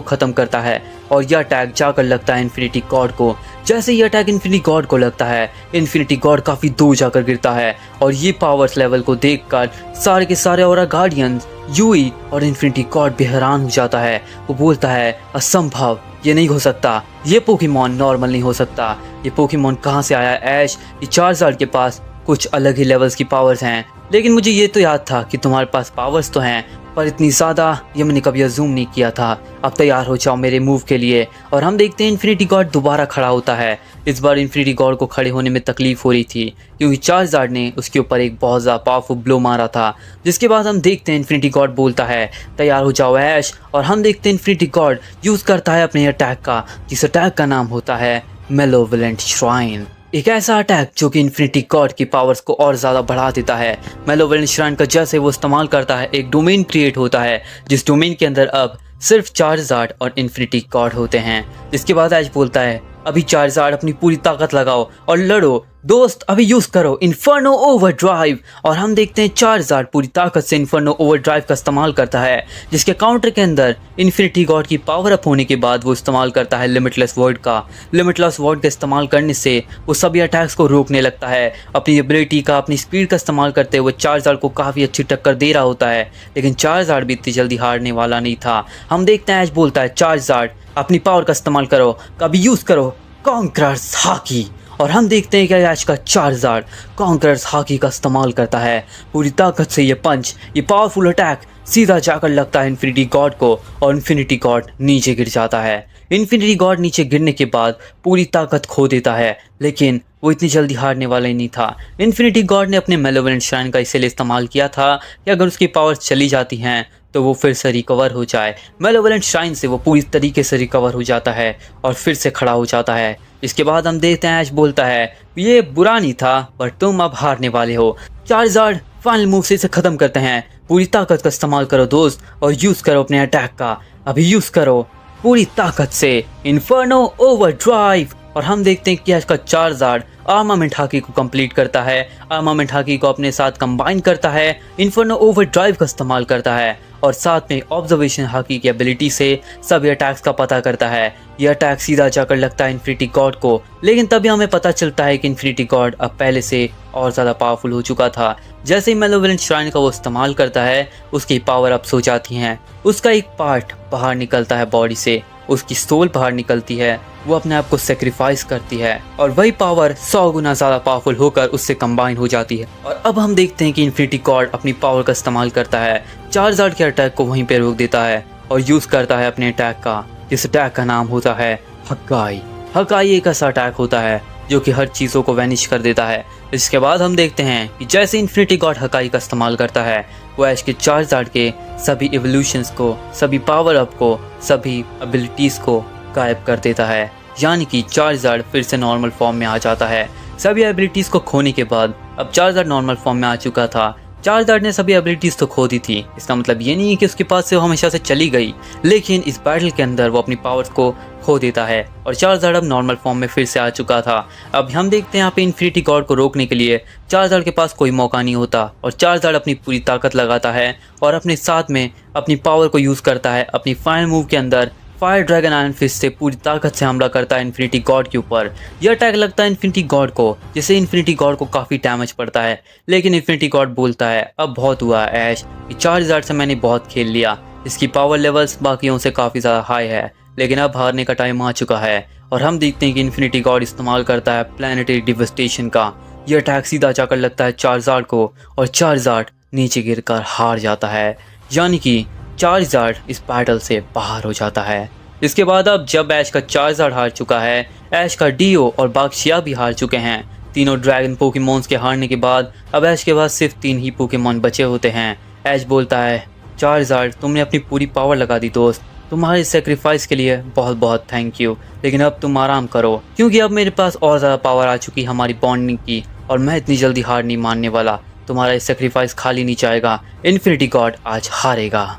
खत्म करता है और यह अटैक जाकर लगता है इन्फिनिटी गॉड को। जैसे ये अटैक इन्फिनिटी गॉड को लगता है इन्फिनिटी गॉड काफी दूर जाकर गिरता है और ये पावर्स लेवल को देखकर सारे के सारे ऑरा गार्डियंस, यूई और इन्फिनिटी गॉड भी हैरान हो जाता है। वो बोलता है असंभव, ये नहीं हो सकता, ये पोकेमॉन नॉर्मल नहीं हो सकता, ये पोकेमॉन कहाँ से आया ऐश, ये चार्जार्ड के पास कुछ अलग ही लेवल्स की पावर्स हैं, लेकिन मुझे ये तो याद था कि तुम्हारे पास पावर्स तो हैं पर इतनी ज़्यादा ये मैंने कभी अज्यूम नहीं किया था। अब तैयार हो जाओ मेरे मूव के लिए। और हम देखते हैं इन्फिनिटी गॉड दोबारा खड़ा होता है। इस बार इन्फिनिटी गॉड को खड़े होने में तकलीफ हो रही थी क्योंकि चार्जार्ड ने उसके ऊपर एक बहुत ज़्यादा पावरफुल ब्लो मारा था। जिसके बाद हम देखते हैं इन्फिनिटी गॉड बोलता है तैयार हो जाओ ऐश। और हम देखते हैं इन्फिनिटी गॉड यूज़ करता है अपने अटैक का, जिस अटैक का नाम होता है मेलोवलेंट श्राइन। एक ऐसा अटैक जो कि इन्फिनिटी गॉड की पावर्स को और ज़्यादा बढ़ा देता है। मेलोवलेंट श्राइन का जैसे वो इस्तेमाल करता है एक डोमेन क्रिएट होता है, जिस डोमेन के अंदर अब सिर्फ चार्जार्ड और इन्फिनिटी गॉड होते हैं। जिसके बाद ऐश बोलता है अभी चार्जार्ड अपनी पूरी ताकत लगाओ और लड़ो दोस्त, अभी यूज करो इन्फर्नो ओवरड्राइव। और हम देखते हैं चार्जार्ड पूरी ताकत से इन्फर्नो ओवरड्राइव का इस्तेमाल करता है, जिसके काउंटर के अंदर इन्फिनिटी गॉड की पावर अप होने के बाद वो इस्तेमाल करता है लिमिटलेस वर्ड का। लिमिटलेस वर्ड का इस्तेमाल करने से वो सभी अटैक्स को रोकने लगता है। अपनी एबिलिटी का, अपनी स्पीड का इस्तेमाल करते हुए चार्जार्ड को काफ़ी अच्छी टक्कर दे रहा होता है, लेकिन चार्जार्ड भी इतनी जल्दी हारने वाला नहीं था। हम देखते हैं ऐश बोलता है चार्जार्ड अपनी पावर का इस्तेमाल करो, कभी यूज़ करो कॉन्करर्स हाकी। और हम देखते हैं कि ऐश का चार्जार्ड कॉन्करर्स हाकी का इस्तेमाल करता है। पूरी ताकत से ये पंच, ये पावरफुल अटैक सीधा जाकर लगता है इन्फिनिटी गॉड को और इन्फिनिटी गॉड नीचे गिर जाता है। इन्फिनिटी गॉड नीचे गिरने के बाद पूरी ताकत खो देता है, लेकिन वो इतनी जल्दी हारने वाला ही नहीं था। इन्फिनिटी गॉड ने अपने मेलोवलेंट श्राइन का इसलिए इस्तेमाल किया था कि अगर उसकी पावर्स चली जाती हैं तो वो फिर से रिकवर हो जाए। मेलोवलेंट श्राइन से वो पूरी तरीके से रिकवर हो जाता है और फिर से खड़ा हो जाता है। इसके बाद हम देखते हैं ऐश बोलता है ये बुरा नहीं था पर तुम अब हारने वाले हो। चार्जार्ड फाइनल मूव से इसे खत्म करते हैं। पूरी ताकत का इस्तेमाल करो दोस्त और यूज करो अपने अटैक का, अभी यूज करो पूरी ताकत से इन्फर्नो ओवरड्राइव। और हम देखते हैं कि इसका चार्जार्ड आर्मामेंट हाकी को कंप्लीट करता है, आर्मामेंट हाकी को अपने साथ कंबाइन करता है, इन्फर्नो ओवरड्राइव का इस्तेमाल करता है और साथ में ऑब्जर्वेशन हाकी की एबिलिटी से सभी अटैक्स का पता करता है। यह अटैक सीधा जाकर लगता है इन्फिनिटी गॉड को, लेकिन तभी हमें पता चलता है कि इन्फिनिटी गॉड अब पहले से और ज़्यादा पावरफुल हो चुका था। जैसे ही मेलोवलेंट श्राइन का वो इस्तेमाल करता है उसकी पावर अप्स हो जाती हैं, उसका एक पार्ट बाहर निकलता है बॉडी से, उसकी सोल बाहर निकलती है, वो अपने आप को सेक्रीफाइस करती है और वही पावर 100 गुना ज़्यादा पावरफुल होकर उससे कंबाइन हो जाती है। और अब हम देखते हैं कि इन्फिनिटी गॉड अपनी पावर का इस्तेमाल करता है, चार्जार्ड के अटैक को वहीं पे रोक देता है और यूज़ करता है अपने अटैक का, जिस अटैक का नाम होता है हकाई। हकाई एक ऐसा अटैक होता है जो कि हर चीज़ों को वैनिश कर देता है। इसके बाद हम देखते हैं कि जैसे इन्फिनिटी गॉड हकाई का इस्तेमाल करता है वो ऐश के चार्जार्ड के सभी एवोल्यूशंस को, सभी पावर अप को, सभी एबिलिटीज़ को गायब कर देता है, यानी कि चार्जार्ड फिर से नॉर्मल फॉर्म में आ जाता है। सभी एबिलिटीज़ को खोने के बाद अब चार्जार्ड नॉर्मल फॉर्म में आ चुका था। चार्जार्ड ने सभी एबिलिटीज़ तो खो दी थी, इसका मतलब ये नहीं है कि उसके पास से वो हमेशा से चली गई, लेकिन इस बैटल के अंदर वो अपनी पावर्स को खो देता है और चार्जर अब नॉर्मल फॉर्म में फिर से आ चुका था। अब हम देखते हैं यहाँ पे इन्फिनिटी गॉड को रोकने के लिए चार्जर के पास कोई मौका नहीं होता और चार्जर अपनी पूरी ताकत लगाता है और अपने साथ में अपनी पावर को यूज़ करता है। अपनी फाइनल मूव के अंदर फायर ड्रैगन आयरन फिस्ट से पूरी ताकत से हमला करता है इन्फिनिटी गॉड के ऊपर। यह अटैक लगता है इन्फिनिटी गॉड को, जिससे इन्फिनिटी गॉड को काफ़ी डैमेज पड़ता है। लेकिन इन्फिनिटी गॉड बोलता है अब बहुत हुआ ऐश, कि 4000 से मैंने बहुत खेल लिया, इसकी पावर लेवल्स बाकियों से काफ़ी ज़्यादा हाई है, लेकिन अब हारने का टाइम आ चुका है। और हम देखते हैं कि इन्फिनिटी गॉड इस्तेमाल करता है प्लैनेटरी डिवास्टेशन का। यह अटैक सीधा जाकर लगता है चार्जार्ड को और चार्जार्ड नीचे गिरकर हार जाता है, यानी कि चार्जार्ड इस बैटल से बाहर हो जाता है। इसके बाद अब जब ऐश का चार्जार्ड हार चुका है, ऐश का डीओ और बाक्शिया भी हार चुके हैं। तीनों ड्रैगन पोकेमॉन्स के हारने के बाद अब ऐश के पास सिर्फ 3 ही पोकेमॉन बचे होते हैं। ऐश बोलता है चार्जार्ड तुमने अपनी पूरी पावर लगा दी दोस्त, तुम्हारे सेक्रीफाइस के लिए बहुत बहुत थैंक यू, लेकिन अब तुम आराम करो क्योंकि अब मेरे पास और ज़्यादा पावर आ चुकी हमारी बॉन्डिंग की और मैं इतनी जल्दी हार नहीं मानने वाला। तुम्हारा सेक्रीफाइस खाली नहीं जाएगा, इन्फिनिटी गॉड आज हारेगा।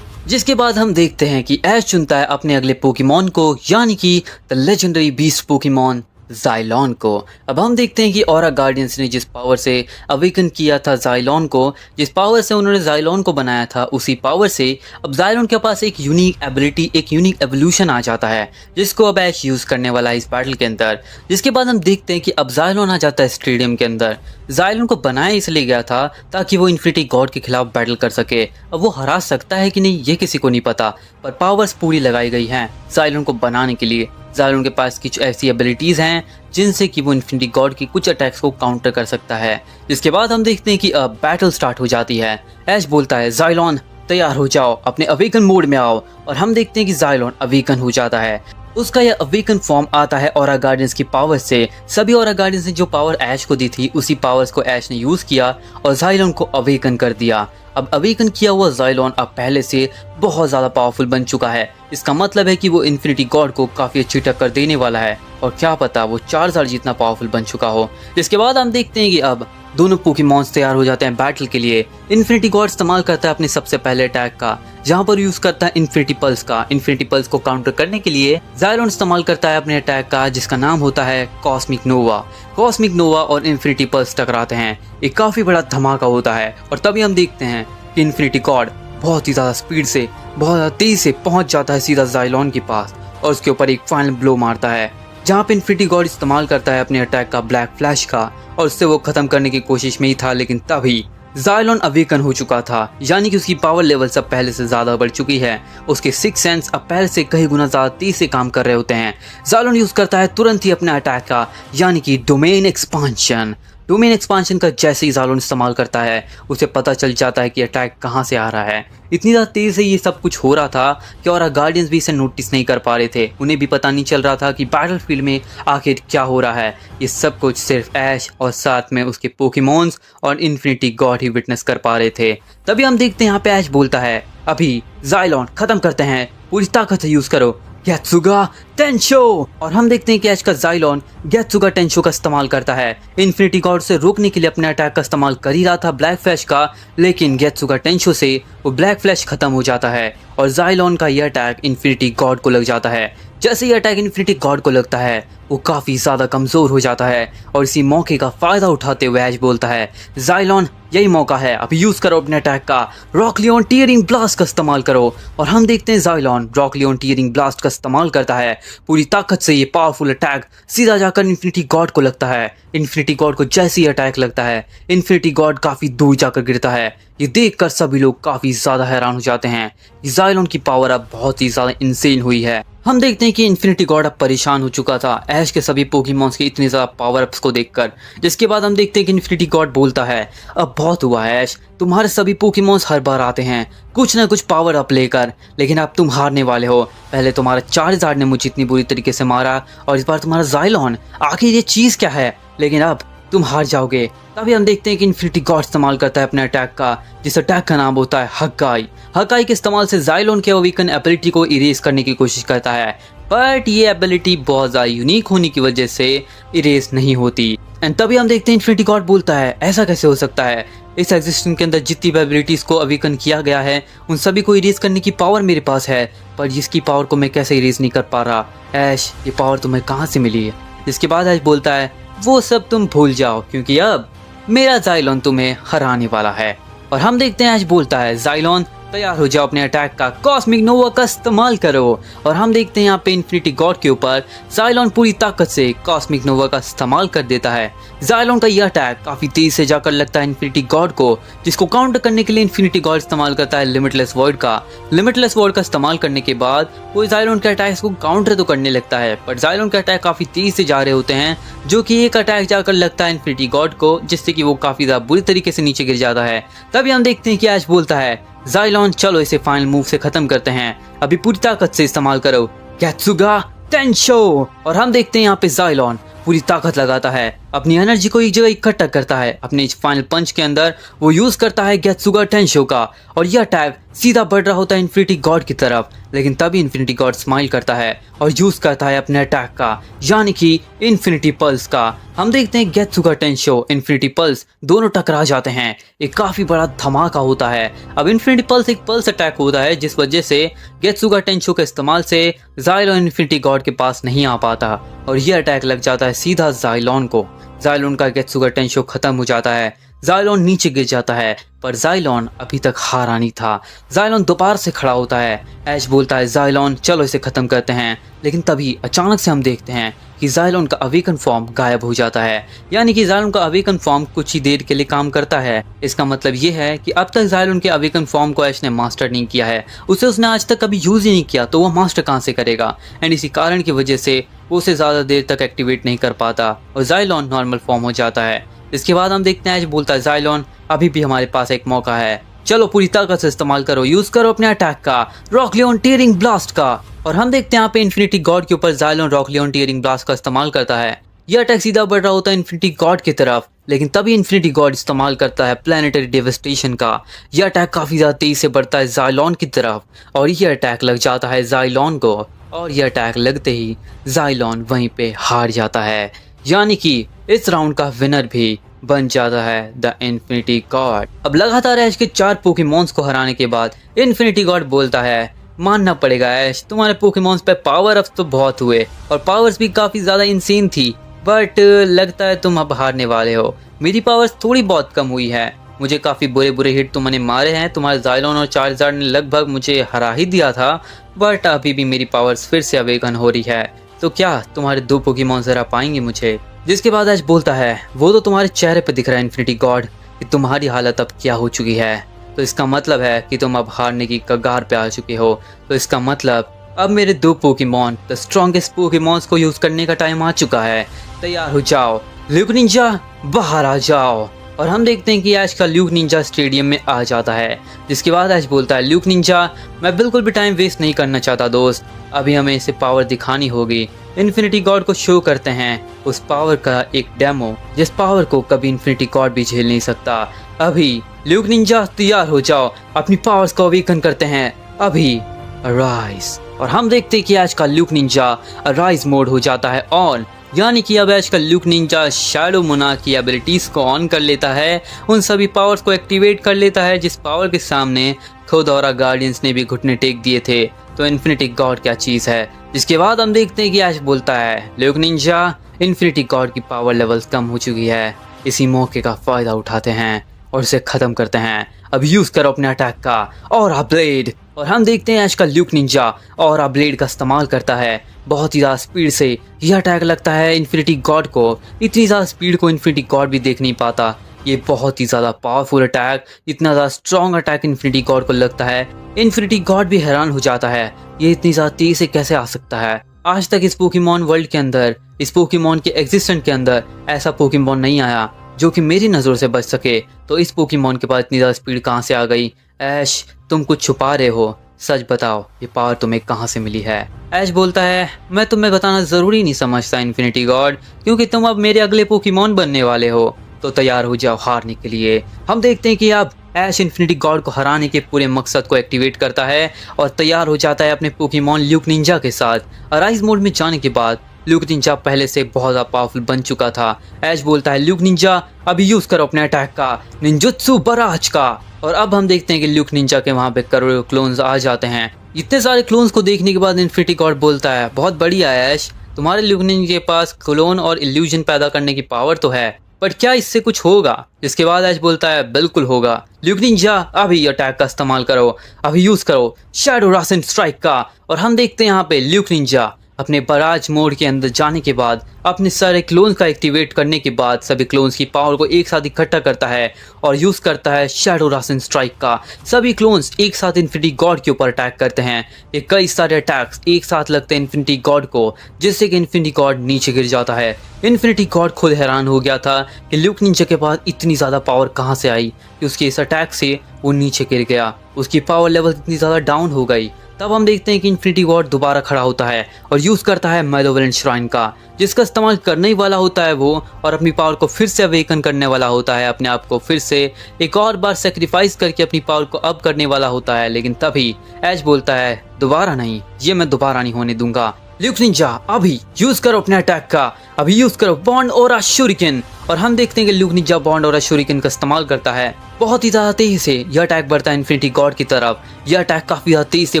जिसके बाद हम देखते हैं कि ऐश चुनता है अपने अगले पोकेमॉन को, यानी कि द लेजेंडरी बीस्ट पोकेमॉन ज़ाइलोन को। अब हम देखते हैं कि ऑरा गार्डियंस ने जिस पावर से अवेकन किया था ज़ाइलोन को, जिस पावर से उन्होंने ज़ाइलोन को बनाया था, उसी पावर से अब ज़ाइलोन के पास एक यूनिक एबिलिटी, एक यूनिक एवोल्यूशन आ जाता है, जिसको अब ऐश यूज़ करने वाला है इस बैटल के अंदर। जिसके बाद हम देखते हैं कि अब ज़ाइलोन आ जाता है स्टेडियम के अंदर। ज़ाइलोन को बनाया इसलिए गया था ताकि वो इन्फिनिटी गॉड के खिलाफ बैटल कर सके। अब वो हरा सकता है कि नहीं ये किसी को नहीं पता, पर पावर्स पूरी लगाई गई हैं ज़ाइलोन को बनाने के लिए। ज़ाइलोन के पास कुछ ऐसी एबिलिटीज़ हैं जिनसे कि वो इन्फिनिटी गॉड की कुछ अटैक्स को काउंटर कर सकता है। जिसके बाद हम देखते हैं कि अब बैटल स्टार्ट हो जाती है। ऐश बोलता है ज़ाइलोन तैयार हो जाओ, अपने अवेकन मोड में आओ, और हम देखते हैं कि ज़ाइलोन अवेकन हो जाता है। उसका यह अवेकन फॉर्म आता है ऑरा गार्डियंस की पावर से। सभी ऑरा गार्डियंस ने जो पावर ऐश को दी थी उसी पावर्स को ऐश ने यूज़ किया और ज़ाइलोन को अवेकन कर दिया। अब अवेकन किया हुआ ज़ाइलोन अब पहले से बहुत ज़्यादा पावरफुल बन चुका है। इसका मतलब है कि वो इन्फिनिटी गॉड को काफ़ी अच्छी टक्कर देने वाला है और क्या पता वो 4000 जितना पावरफुल बन चुका हो। इसके बाद हम देखते हैं कि अब दोनों पोकेमॉन्स तैयार हो जाते हैं बैटल के लिए। इन्फिनिटी गॉड इस्तेमाल करता है अपने सबसे पहले अटैक का, जहां पर यूज करता है इन्फिनिटी पल्स का। इन्फिनिटी पल्स को काउंटर करने के लिए ज़ाइलोन इस्तेमाल करता है अपने अटैक का, जिसका नाम होता है कॉस्मिक नोवा। कॉस्मिक नोवा और इन्फिनिटी पल्स टकराते हैं, एक काफी बड़ा धमाका होता है और तभी हम देखते हैं कि इन्फिनिटी गॉड बहुत ही ज्यादा स्पीड से, बहुत ज्यादा तेजी से पहुंच जाता है सीधा ज़ाइलोन के पास और उसके ऊपर एक फाइनल ब्लो मारता है, जहाँ पे इन्फिनिटी गॉड इस्तेमाल करता है अपने अटैक का ब्लैक फ्लैश का और उससे वो खत्म करने की कोशिश में ही था। लेकिन तभी ज़ाइलोन अवेकन हो चुका था, यानी कि उसकी पावर लेवल सब पहले से ज्यादा बढ़ चुकी है। उसके 6 सेंस अब पहले से कई गुना ज्यादा तेज से काम कर रहे होते हैं। ज़ाइलोन यूज करता है तुरंत ही अपने अटैक का, यानी कि डोमेन एक्सपांशन। डोमेन एक्सपांशन का जैसे ही ज़ाइलोन इस्तेमाल करता है उसे पता चल जाता है कि अटैक कहाँ से आ रहा है। इतनी ज़्यादा तेज़ से ये सब कुछ हो रहा था कि और गार्डियंस भी इसे नोटिस नहीं कर पा रहे थे। उन्हें भी पता नहीं चल रहा था कि बैटलफील्ड में आखिर क्या हो रहा है। ये सब कुछ सिर्फ ऐश और साथ में उसके पोकेमॉन्स और इन्फिनिटी गॉड ही विटनेस कर पा रहे थे। तभी हम देखते हैं यहाँ पे ऐश बोलता है अभी ज़ाइलोन खत्म करते हैं, पूरी ताकत से यूज करो गेत्सुगा टेंशो। और हम देखते हैं कि ऐश का ज़ाइलोन गेत्सुगा टेंशो का इस्तेमाल करता है। इन्फिनिटी गॉड से रोकने के लिए अपने अटैक का इस्तेमाल कर ही रहा था ब्लैक फ्लैश का, लेकिन गेत्सुगा टेंशो से वो ब्लैक फ्लैश खत्म हो जाता है और ज़ाइलोन का यह अटैक इन्फिनिटी गॉड को लग जाता है। जैसे ये अटैक इन्फिनिटी गॉड को लगता है वो काफ़ी ज़्यादा कमज़ोर हो जाता है और इसी मौके का फ़ायदा उठाते हुए ऐश बोलता है ज़ाइलोन यही मौका है, अब यूज़ करो अपने अटैक का, रॉकलियन टीयरिंग ब्लास्ट का इस्तेमाल करो। और हम देखते हैं ज़ाइलोन रॉकलियन टीयरिंग ब्लास्ट का इस्तेमाल करता है। पूरी ताकत से ये पावरफुल अटैक सीधा जाकर इन्फिनिटी गॉड को लगता है। इन्फिनिटी गॉड को जैसे ही अटैक लगता है इन्फिनिटी गॉड काफ़ी दूर जाकर गिरता है। ये देखकर सभी लोग काफ़ी ज़्यादा हैरान हो जाते हैं। ज़ाइलोन की पावर अब बहुत ही ज़्यादा इंसेन हुई है। हम देखते हैं कि इन्फिनिटी गॉड अब परेशान हो चुका था ऐश के सभी पोकेमॉन्स के इतने ज़्यादा पावर अप्स को देखकर। जिसके बाद हम देखते हैं कि इन्फिनिटी गॉड बोलता है अब बहुत हुआ है ऐश, तुम्हारे सभी पोकेमॉन्स हर बार आते हैं कुछ ना कुछ पावर अप लेकर, लेकिन अब तुम हारने वाले हो। पहले तुम्हारा चार्जार्ड ने मुझे इतनी बुरी तरीके से मारा और इस बार तुम्हारा ज़ाइलोन, आखिर ये चीज़ क्या है, लेकिन अब तुम हार जाओगे। तभी हम देखते हैं कि इन्फिनिटी गॉड इस्तेमाल करता है अपने अटैक का, जिस अटैक का नाम होता है हक्काई। हक्काई के इस्तेमाल से ज़ाइलोन के अवेकन एबिलिटी को इरेज करने की कोशिश करता है, बट ये एबिलिटी बहुत ज़्यादा यूनिक होने की वजह से इरेज नहीं होती। एंड तभी हम देखते हैं इन्फिनिटी गॉड बोलता है ऐसा कैसे हो सकता है, इस एग्जिस्टेंस के अंदर जितनी भी एबिलिटीज को अवेकन किया गया है उन सभी को इरेज करने की पावर मेरे पास है, पर जिसकी पावर को मैं कैसे इरेज नहीं कर पा रहा। ऐश, ये पावर तुम्हें कहाँ से मिली है? इसके बाद ऐश बोलता है वो सब तुम भूल जाओ, क्योंकि अब मेरा ज़ाइलोन तुम्हें हराने वाला है। और हम देखते हैं ऐश बोलता है ज़ाइलोन तैयार हो जाओ, अपने अटैक का कॉस्मिक नोवा का इस्तेमाल करो। और हम देखते हैं यहाँ पे इन्फिनिटी गॉड के ऊपर ज़ाइलोन पूरी ताकत से कॉस्मिक नोवा का इस्तेमाल कर देता है। ज़ाइलोन का यह अटैक काफी तेज से जाकर लगता है इन्फिनिटी गॉड को, जिसको काउंटर करने के लिए इन्फिनिटी गॉड इस्तेमाल करता है लिमिटलेस वॉइड का। लिमिटलेस वॉइड का इस्तेमाल करने के बाद वो ज़ाइलोन के अटैक्स को काउंटर तो करने लगता है, पर ज़ाइलोन के अटैक काफी तेज से जा रहे होते हैं, जो कि एक अटैक जाकर लगता है इन्फिनिटी गॉड को, जिससे कि वो काफी ज्यादा बुरी तरीके से नीचे गिर जाता है। तभी हम देखते हैं कि ऐश बोलता है ज़ाइलोन चलो इसे फाइनल मूव से खत्म करते हैं, अभी पूरी ताकत से इस्तेमाल करो गेत्सुगा टेंशो। और हम देखते हैं यहाँ पे ज़ाइलोन पूरी ताकत लगाता है, अपनी एनर्जी को एक जगह इकट्ठा करता है। अपने इस फाइनल पंच के अंदर वो यूज करता है गेत्सुगा टेंशो का, और यह अटैक सीधा बढ़ रहा होता है इन्फिनिटी गॉड की तरफ। लेकिन तभी इन्फिनिटी गॉड स्माइल करता है और यूज करता है अपने अटैक का, यानी कि इन्फिनिटी पल्स का। हम देखते हैं गेत्सुगा टेंशो इन्फिनिटी पल्स दोनों टकरा जाते हैं, एक काफी बड़ा धमाका होता है। अब इन्फिनिटी पल्स एक पल्स अटैक होता है, जिस वजह से गेत्सुगा टेंशो के इस्तेमाल से ज़ाइलोन इन्फिनिटी गॉड के पास नहीं आ पाता, और यह अटैक लग जाता है सीधा ज़ाइलोन को। ज़ाइलोन का गेत्सुगा टेंशो खत्म हो जाता है, ज़ाइलोन नीचे गिर जाता है, पर ज़ाइलोन अभी तक हारा नहीं था। ज़ाइलोन दोबारा से खड़ा होता है। ऐश बोलता है ज़ाइलोन चलो इसे खत्म करते हैं, लेकिन तभी अचानक से हम देखते हैं कि ज़ाइलोन का अवेकन फॉर्म गायब हो जाता है, यानी कि ज़ाइलोन का अवेकन फॉर्म कुछ ही देर के लिए काम करता है। इसका मतलब ये है कि अब तक ज़ाइलोन के अवेकन फॉर्म को ऐश ने मास्टर नहीं किया है, उसे उसने आज तक कभी यूज ही नहीं किया, तो वह मास्टर कहाँ से करेगा। एंड इसी कारण की वजह से वो उसे ज़्यादा देर तक एक्टिवेट नहीं कर पाता और ज़ाइलोन नॉर्मल फॉर्म हो जाता है। इसके बाद हम देखते हैं ऐश बोलता है ज़ाइलोन अभी भी हमारे पास एक मौका है, चलो पूरी ताकत से इस्तेमाल करो, यूज करो अपने अटैक का रॉकलियन टीयरिंग ब्लास्ट का। और हम देखते हैं यहाँ पे इन्फिनिटी गॉड के ऊपर ज़ाइलोन रॉकलियन टीयरिंग ब्लास्ट का इस्तेमाल करता है। यह अटैक सीधा बढ़ रहा होता है इन्फिनिटी गॉड की तरफ, लेकिन तभी इन्फिनिटी गॉड इस्तेमाल करता है प्लैनेटरी डेवस्टेशन का। यह अटैक काफी ज्यादा तेज से बढ़ता है ज़ाइलोन की तरफ, और यह अटैक लग जाता है ज़ाइलोन को, और यह अटैक लगते ही ज़ाइलोन वहीं पे हार जाता है, यानी कि इस राउंड का विनर भी बन जाता है द इन्फिनिटी गॉड। अब लगातार ऐश के 4 पोकेमॉन्स को हराने के बाद इन्फिनिटी गॉड बोलता है मानना पड़ेगा ऐश, तुम्हारे पोकेमॉन्स पे पावर अप्स तो बहुत हुए और पावर्स भी काफी ज्यादा इंसेन थी, बट लगता है तुम अब हारने वाले हो। मेरी पावर्स थोड़ी बहुत कम हुई है, मुझे काफी बुरे बुरे हिट तुमने मारे हैं, तुम्हारे ज़ाइलोन और चार्जर ने लगभग मुझे हरा ही दिया था, बट अभी भी मेरी पावर्स फिर से अवेकन हो रही है, तो क्या तुम्हारे 2 पोकेमॉन्स हरा पाएंगे मुझे। जिसके बाद ऐश बोलता है वो तो तुम्हारे चेहरे पे दिख रहा है इन्फिनिटी गॉड कि तुम्हारी हालत अब क्या हो चुकी है, तो इसका मतलब है कि तुम अब हारने की कगार पे आ चुके हो। तो इसका मतलब अब मेरे 2 पोकेमॉन द स्ट्रॉन्गेस्ट पोकेमॉन्स को यूज करने का टाइम आ चुका है, तैयार हो जाओ ल्यूक निंजा, बाहर आ जाओ। और हम देखते हैं कि ऐश का ल्यूक निंजा स्टेडियम में आ जाता है। जिसके बाद ऐश बोलता है ल्यूक निंजा मैं बिल्कुल भी टाइम वेस्ट नहीं करना चाहता दोस्त, अभी हमें इसे पावर दिखानी होगी। इन्फिनिटी गॉड को शो करते हैं उस पावर का एक डेमो, जिस पावर को कभी इन्फिनिटी गॉड भी झेल नहीं सकता। अभी ल्यूक निंजा तैयार हो जाओ, अपनी पावर्स को अवेकन करते हैं अभी, अराइज। और हम देखते हैं कि आज का ल्यूक निंजा अराइज मोड हो जाता है ऑन, यानी कि अब आज का ल्यूक निंजा शैडो मोनार्क की एबिलिटीज को ऑन कर लेता है, उन सभी पावर्स को एक्टिवेट कर लेता है जिस पावर के सामने खुद और गार्डियंस ने भी घुटने टेक दिए थे। तो इन्फिनिटी गॉड क्या चीज है। जिसके बाद हम देखते हैं कि ऐश बोलता है ल्यूक निंजा इन्फिनिटी गॉड की पावर लेवल्स कम हो चुकी है, इसी मौके का फायदा उठाते हैं और इसे खत्म करते हैं। अब यूज करो अपने अटैक का ऑरा ब्लेड। और हम देखते हैं ऐश का ल्यूक निंजा ऑरा ब्लेड का इस्तेमाल करता है, बहुत ही ज्यादा स्पीड से यह अटैक लगता है इन्फिनिटी गॉड को। इतनी ज्यादा स्पीड को इन्फिनिटी गॉड भी देख नहीं पाता, ये बहुत ही ज्यादा पावरफुल अटैक, इतना ज्यादा स्ट्रॉन्ग अटैक इन्फिनिटी गॉड को लगता है। इन्फिनिटी गॉड भी हैरान हो जाता है, ये इतनी ज्यादा तेज से कैसे आ सकता है। आज तक इस पोकेमॉन वर्ल्ड के अंदर, इस पोकेमॉन के एग्जिस्टेंस के अंदर ऐसा पोकेमॉन नहीं आया जो कि मेरी नजरों से बच सके, तो इस पोकेमॉन के पास इतनी ज्यादा स्पीड कहाँ से आ गई। ऐश तुम कुछ छुपा रहे हो, सच बताओ ये पावर तुम्हें कहाँ से मिली है। ऐश बोलता है मैं तुम्हें बताना जरूरी नहीं समझता इन्फिनिटी गॉड, क्योंकि तुम अब मेरे अगले पोकेमॉन बनने वाले हो, तो तैयार हो जाओ हारने के लिए। हम देखते हैं कि अब ऐश इन्फिनिटी गॉड को हराने के पूरे मकसद को एक्टिवेट करता है और तैयार हो जाता है अपने पोकेमॉन ल्यूक निंजा के साथ। अराइज मोड में जाने के बाद ल्यूक निंजा पहले से बहुत ज़्यादा पावरफुल बन चुका था। ऐश बोलता है ल्यूक निंजा अभी यूज़ करो अपने अटैक का निंजुत्सु बराज का। और अब हम देखते हैं कि ल्यूक निंजा के वहाँ पे करोड़ों क्लोन्स आ जाते हैं। इतने सारे क्लोन्स को देखने के बाद इन्फिनिटी गॉड बोलता है बहुत बढ़िया है ऐश, तुम्हारे ल्यूक निंजा के पास क्लोन और इल्यूजन पैदा करने की पावर तो है, पर क्या इससे कुछ होगा? जिसके बाद ऐश बोलता है बिल्कुल होगा। ल्यूक निंजा अभी अटैक का इस्तेमाल करो, अभी यूज करो शैडो रासेंट स्ट्राइक का। और हम देखते हैं यहाँ पे ल्यूक निंजा अपने बराज मोड के अंदर जाने के बाद अपने सारे क्लोन्स का एक्टिवेट करने के बाद सभी क्लोन्स की पावर को एक साथ इकट्ठा करता है और यूज करता है शैडो रासेंट स्ट्राइक का। सभी क्लोन्स एक साथ इन्फिनिटी गॉड के ऊपर अटैक करते हैं। ये कई सारे अटैक्स एक साथ लगते हैं इन्फिनिटी गॉड को, जिससे कि इन्फिनिटी गॉड नीचे गिर जाता है। इन्फिनिटी गॉड खुद हैरान हो गया था कि ल्यूक निंजा के पास इतनी ज़्यादा पावर कहाँ से आई कि उसके इस अटैक से वो नीचे गिर गया, उसकी पावर लेवल इतनी ज़्यादा डाउन हो गई। तब हम देखते हैं कि इन्फिनिटी गॉड दोबारा खड़ा होता है और यूज़ करता है मैलोवेलेंट श्राइन का, जिसका इस्तेमाल करने ही वाला होता है वो, और अपनी पावर को फिर से अवेकन करने वाला होता है, अपने आप को फिर से एक और बार सेक्रीफाइस करके अपनी पावर को अप करने वाला होता है। लेकिन तभी ऐश बोलता है दोबारा नहीं, ये मैं दोबारा नहीं होने दूंगा। ल्यूक निंजा अभी यूज करो अपने अटैक का, अभी यूज करो बॉन्ड और शूरिकेन। और हम देखते हैं कि ल्यूक निंजा बॉन्ड और शूरिकेन का इस्तेमाल करता है। बहुत ही ज्यादा तेजी से यह अटैक बढ़ता है इन्फिनिटी गॉड की तरफ। यह अटैक काफी ज्यादा तेजी से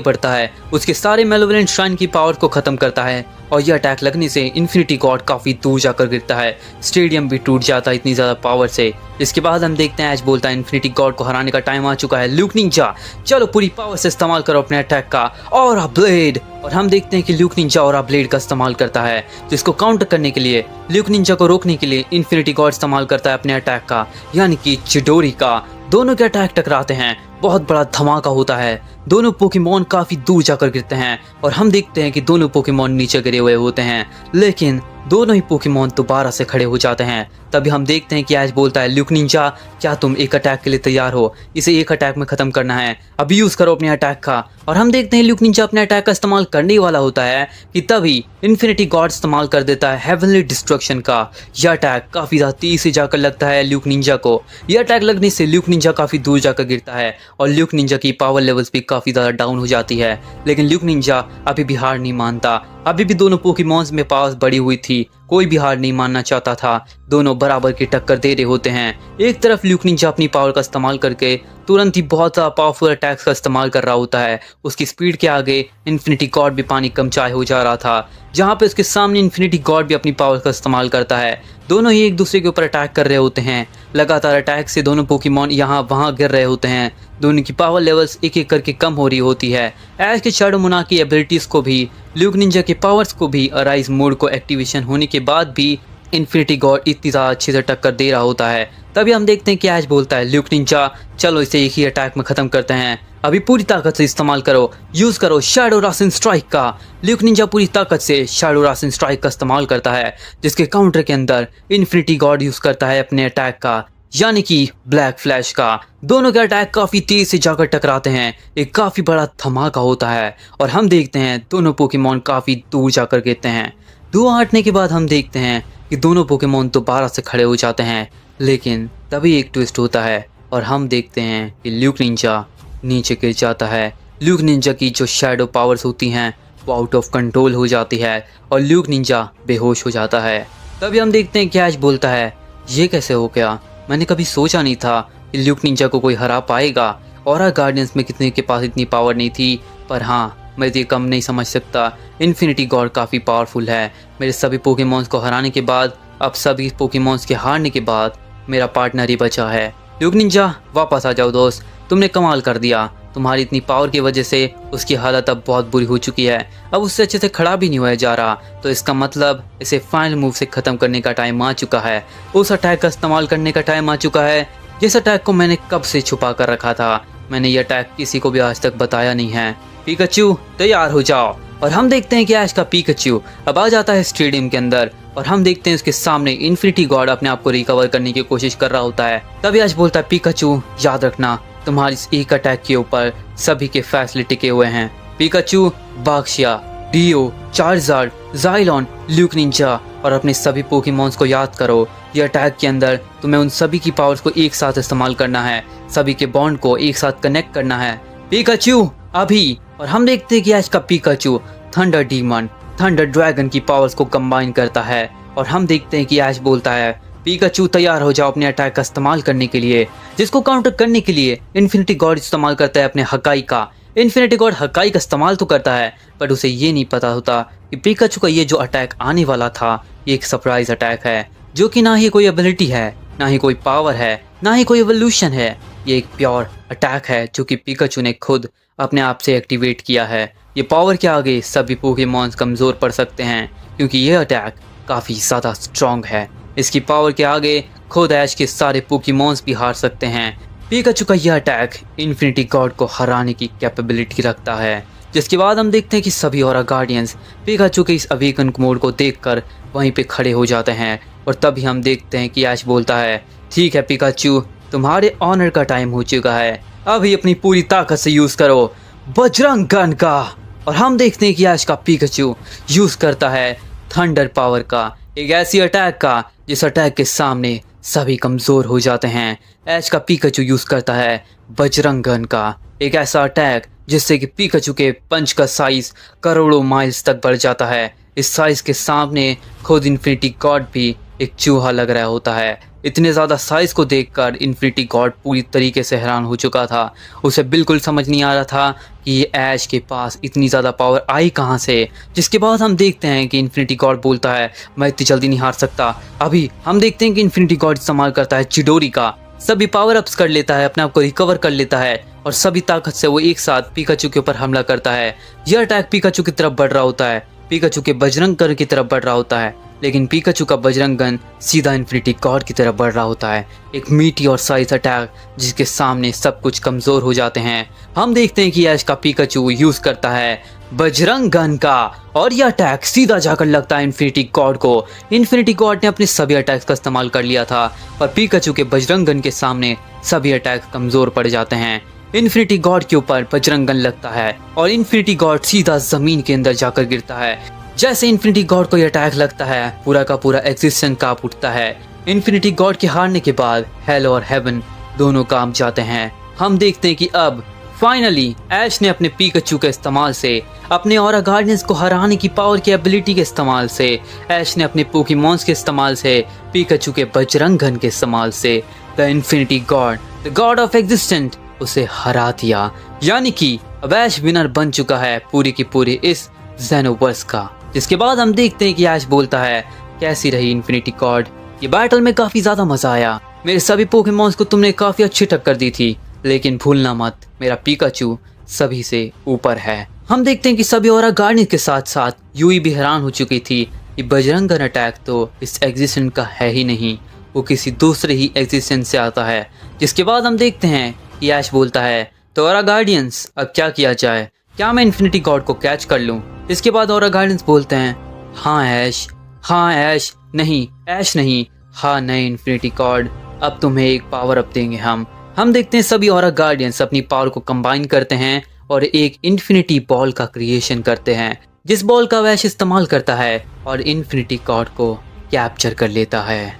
बढ़ता है, उसके सारे मैलोवेलेंट श्राइन की पावर को खत्म करता है और यह अटैक लगने से इन्फिनिटी गॉड काफी दूर जाकर गिरता है। स्टेडियम भी टूट जाता है इतनी ज्यादा पावर से। इसके बाद हम देखते हैं ऐश बोलता है इन्फिनिटी गॉड को हराने का टाइम आ चुका है। ल्यूक निंजा चलो पूरी पावर से इस्तेमाल करो अपने अटैक का ऑरा ब्लेड। और हम देखते हैं कि ल्यूक निंजा ऑरा ब्लेड का इस्तेमाल करता है, जिसको काउंटर करने के लिए, ल्यूक निंजा को रोकने के लिए इन्फिनिटी गॉड इस्तेमाल करता है अपने अटैक का, यानी कि चिडोरी का। दोनों के अटैक टकराते हैं, बहुत बड़ा धमाका होता है। दोनों पोकेमॉन काफी दूर जाकर गिरते हैं और हम देखते हैं कि दोनों पोकेमॉन नीचे गिरे हुए होते हैं, लेकिन दोनों ही पोकेमॉन दोबारा से खड़े हो जाते हैं। तभी हम देखते हैं कि ऐश बोलता है ल्यूक निंजा क्या तुम एक अटैक के लिए तैयार हो? इसे एक अटैक में खत्म करना है, अभी यूज करो अपने अटैक का। और हम देखते हैं ल्यूक निंजा अपने अटैक का इस्तेमाल करने वाला होता है कि तभी इन्फिनिटी गॉड इस्तेमाल कर देता है हेवनली डिस्ट्रक्शन का। यह अटैक काफी ज्यादा तेजी से जाकर लगता है ल्यूक निंजा को। यह अटैक लगने से ल्यूक निंजा काफी दूर जाकर गिरता है और ल्यूक निंजा की पावर लेवल्स भी काफी ज्यादा डाउन हो जाती है। लेकिन ल्यूक निंजा अभी भी हार नहीं मानता। अभी भी दोनों पोकेमॉन्स में पावर्स बढ़ी हुई थी, कोई भी हार नहीं मानना चाहता था। दोनों बराबर की टक्कर दे रहे होते हैं। एक तरफ ल्यूक निंजा अपनी पावर का इस्तेमाल करके तुरंत ही बहुत ज़्यादा पावरफुल अटैक्स का इस्तेमाल कर रहा होता है। उसकी स्पीड के आगे इन्फिनिटी गॉड भी पानी कम चाय हो जा रहा था, जहाँ पे उसके सामने इन्फिनिटी गॉड भी अपनी पावर का इस्तेमाल करता है। दोनों ही एक दूसरे के ऊपर अटैक कर रहे होते हैं। लगातार अटैक से दोनों पोकेमॉन यहाँ वहाँ गिर रहे होते हैं। दोनों की पावर लेवल्स एक एक करके कम हो रही होती है। ऐश के शैडो मोनार्क की एबिलिटीज़ को भी, ल्यूक निंजा के पावर्स को भी, अराइज मोड को एक्टिवेशन होने के बाद भी इन्फिनिटी गॉड इतनी ज़्यादा अच्छे से टक्कर दे रहा होता है। तभी हम देखते हैं कि ऐश बोलता है ल्यूक निंजा चलो इसे एक ही अटैक में ख़त्म करते हैं, अभी पूरी ताकत से इस्तेमाल करो, यूज करो शैडो रासेंट स्ट्राइक का। ल्यूक निंजा पूरी ताकत से शैडो रासेंट स्ट्राइक का इस्तेमाल करता है, जिसके काउंटर के अंदर इन्फिनिटी गॉड यूज करता है अपने अटैक का, यानी कि ब्लैक फ्लैश का। दोनों के अटैक काफी तेज से जाकर टकराते हैं। एक काफी बड़ा धमाका होता है और हम देखते हैं दोनों पोकेमॉन काफी दूर जाकर गिरते हैं। धुआं हटने के बाद हम देखते हैं कि दोनों पोकेमॉन दोबारा से खड़े हो जाते हैं, लेकिन तभी एक ट्विस्ट होता है और हम देखते हैं कि ल्यूक निंजा नीचे गिर जाता है। ल्यूक निंजा की जो शैडो पावर्स होती हैं वो आउट ऑफ कंट्रोल हो जाती है और ल्यूक निंजा बेहोश हो जाता है। तभी हम देखते हैं कि ऐश बोलता है ये कैसे हो गया? मैंने कभी सोचा नहीं था कि ल्यूक निंजा को कोई हरा पाएगा। ऑरा गार्डियंस में कितने के पास इतनी पावर नहीं थी, पर हाँ मैं ये कम नहीं समझ सकता। इन्फिनिटी गॉड काफ़ी पावरफुल है। मेरे सभी पोकेमॉन्स को हराने के बाद, अब सभी पोकेमॉन्स के हारने के बाद मेरा पार्टनर ही बचा है। ल्यूक निंजा वापस आ जाओ दोस्त, तुमने कमाल कर दिया। तुम्हारी इतनी पावर की वजह से उसकी हालत अब बहुत बुरी हो चुकी है, अब उससे अच्छे से खड़ा भी नहीं हुआ जा रहा। तो इसका मतलब इसे फाइनल मूव से ख़त्म करने का टाइम आ चुका है। उस अटैक का इस्तेमाल करने का टाइम आ चुका है जिस अटैक को मैंने कब से छुपा कर रखा था। मैंने ये अटैक किसी को भी आज तक बताया नहीं है। पिकाचू तैयार हो जाओ। और हम देखते हैं कि ऐश का पिकाचू अब आ जाता है स्टेडियम के अंदर और हम देखते हैं उसके सामने इन्फिनिटी गॉड अपने आप को रिकवर करने की कोशिश कर रहा होता है। तभी ऐश बोलता है पिकाचू याद रखना तुम्हारी इस एक अटैक के ऊपर सभी के फैसले टिके हुए हैं। पिकाचू, बाक्शिया, डियो, चार्जार्ड, ज़ाइलोन, ल्यूक निंजा और अपने सभी पोकेमॉन्स को याद करो। ये अटैक के अंदर तुम्हें उन सभी की पावर्स को एक साथ इस्तेमाल करना है, सभी के बॉन्ड को एक साथ कनेक्ट करना है। पिकाचू अभी। और हम देखते हैं कि ऐश का Pikachu thunder demon, thunder dragon की पावर्स को कंबाइन करता है और हम देखते हैं कि ऐश बोलता है पिकाचू तैयार हो जाओ अपने अटैक का इस्तेमाल करने के लिए, जिसको काउंटर करने के लिए इन्फिनिटी गॉड इस्तेमाल करता है अपने हकाई का। इन्फिनिटी गॉड हकाई का इस्तेमाल तो करता है बट उसे ये नहीं पता होता कि पिकाचू का ये जो अटैक आने वाला था ये एक सरप्राइज अटैक है, जो कि ना ही कोई एबिलिटी है, ना ही कोई पावर है, ना ही कोई एवोल्यूशन है। ये एक प्योर अटैक है जो कि पिकाचू ने खुद अपने आप से एक्टिवेट किया है। ये पावर के आगे सभी पोकेमॉन्स कमज़ोर पड़ सकते हैं क्योंकि ये अटैक काफ़ी ज़्यादा स्ट्रॉन्ग है। इसकी पावर के आगे खुद ऐश के सारे पोकेमॉन्स भी हार सकते हैं। पिकाचू का यह अटैक इन्फिनिटी गॉड को हराने की कैपेबिलिटी रखता है, जिसके बाद हम देखते हैं कि सभी ऑरा गार्डियंस पिकाचू के इस अवेकन मोड को देखकर वहीं पे खड़े हो जाते हैं। और तभी हम देखते हैं कि ऐश बोलता है ठीक है पिकाचू, तुम्हारे ऑनर का टाइम हो चुका है, अभी अपनी पूरी ताकत से यूज़ करो बजरंग गन का। और हम देखते हैं कि ऐश का पिकाचू यूज़ करता है थंडर पावर का, एक ऐसी अटैक का जिस अटैक के सामने सभी कमज़ोर हो जाते हैं। ऐश का पिकाचू यूज़ करता है बजरंग गन का, एक ऐसा अटैक जिससे कि पिकाचू के पंच का साइज करोड़ों माइल्स तक बढ़ जाता है। इस साइज के सामने खुद इन्फिनिटी गॉड भी एक चूहा लग रहा होता है। इतने ज़्यादा साइज को देखकर इन्फिनिटी गॉड पूरी तरीके से हैरान हो चुका था। उसे बिल्कुल समझ नहीं आ रहा था कि ये ऐश के पास इतनी ज़्यादा पावर आई कहाँ से। जिसके बाद हम देखते हैं कि इन्फिनिटी गॉड बोलता है मैं इतनी जल्दी नहीं हार सकता। अभी हम देखते हैं कि इन्फिनिटी गॉड इस्तेमाल करता है चिडोरी का, सभी पावर अप्स कर लेता है, अपने आप को रिकवर कर लेता है और सभी ताकत से वो एक साथ पिकाचू के ऊपर हमला करता है। यह अटैक पिकाचू की तरफ बढ़ रहा होता है, पिकाचू के बजरंग गन की तरफ बढ़ रहा होता है, लेकिन पिकाचू का बजरंग गन सीधा इन्फिनिटी गॉड की तरफ बढ़ रहा होता है। एक मीटी और साइज अटैक जिसके सामने सब कुछ कमज़ोर हो जाते हैं। हम देखते हैं कि ऐश का पिकाचू यूज़ करता है बजरंग गन का और यह अटैक सीधा जाकर लगता है इन्फिनिटी गॉड को। इन्फिनिटी गॉड ने अपने सभी अटैक्स का इस्तेमाल कर लिया था पर पिकाचू के बजरंग गन के सामने सभी अटैक्स कमज़ोर पड़ जाते हैं। इन्फिनिटी गॉड के ऊपर बजरंग गन लगता है और इन्फिनिटी गॉड सीधा ज़मीन के अंदर जाकर गिरता है। जैसे इन्फिनिटी गॉड को यह अटैक लगता है पूरा का पूरा एग्जिस्टेंस कांप उठता है। इन्फिनिटी गॉड के हारने के बाद हेल और हेवन दोनों कांप जाते हैं। हम देखते हैं कि अब फाइनली ऐश ने अपने पिकाचू के इस्तेमाल से, अपने ऑरा गार्डियंस को हराने की पावर की एबिलिटी के इस्तेमाल से, ऐश ने अपने पोकेमॉन्स के इस्तेमाल से, पिकाचू के बजरंग गन के इस्तेमाल से the infinity God, the God of existence उसे हरा दिया। यानी कि अब ऐश विनर बन चुका है पूरी की पूरी इस ज़ेनोवर्स का। जिसके बाद हम देखते हैं कि ऐश बोलता है कैसी रही इन्फिनिटी गॉड, ये बैटल में काफ़ी ज़्यादा मज़ा आया, मेरे सभी पोकेमॉन्स को तुमने काफ़ी अच्छी टक्कर दी थी, लेकिन भूलना मत मेरा पिकाचू सभी से ऊपर है। हम देखते हैं कि सभी ऑरा गार्डियंस के साथ साथ यूई भी हैरान हो चुकी थी कि बजरंग गन अटैक तो इस एग्जिस्टेंस का है ही नहीं, वो किसी दूसरे ही एग्जिस्टेंस से आता है। जिसके बाद हम देखते हैं कि ऐश बोलता है तो ऑरा गार्डियंस अब क्या किया जाए, क्या मैं इन्फिनिटी गॉड को कैच कर लूँ। इसके बाद ऑरा गार्डियंस बोलते हैं हाँ ऐश, हाँ ऐश, नहीं ऐश नहीं, हाँ नहीं इन्फिनिटी गॉड, अब तुम्हें एक पावर अप देंगे हम देखते हैं सभी ऑरा गार्डियंस अपनी पावर को कंबाइन करते हैं और एक इन्फिनिटी बॉल का क्रिएशन करते हैं, जिस बॉल का ऐश इस्तेमाल करता है और इन्फिनिटी गॉड को कैप्चर कर लेता है।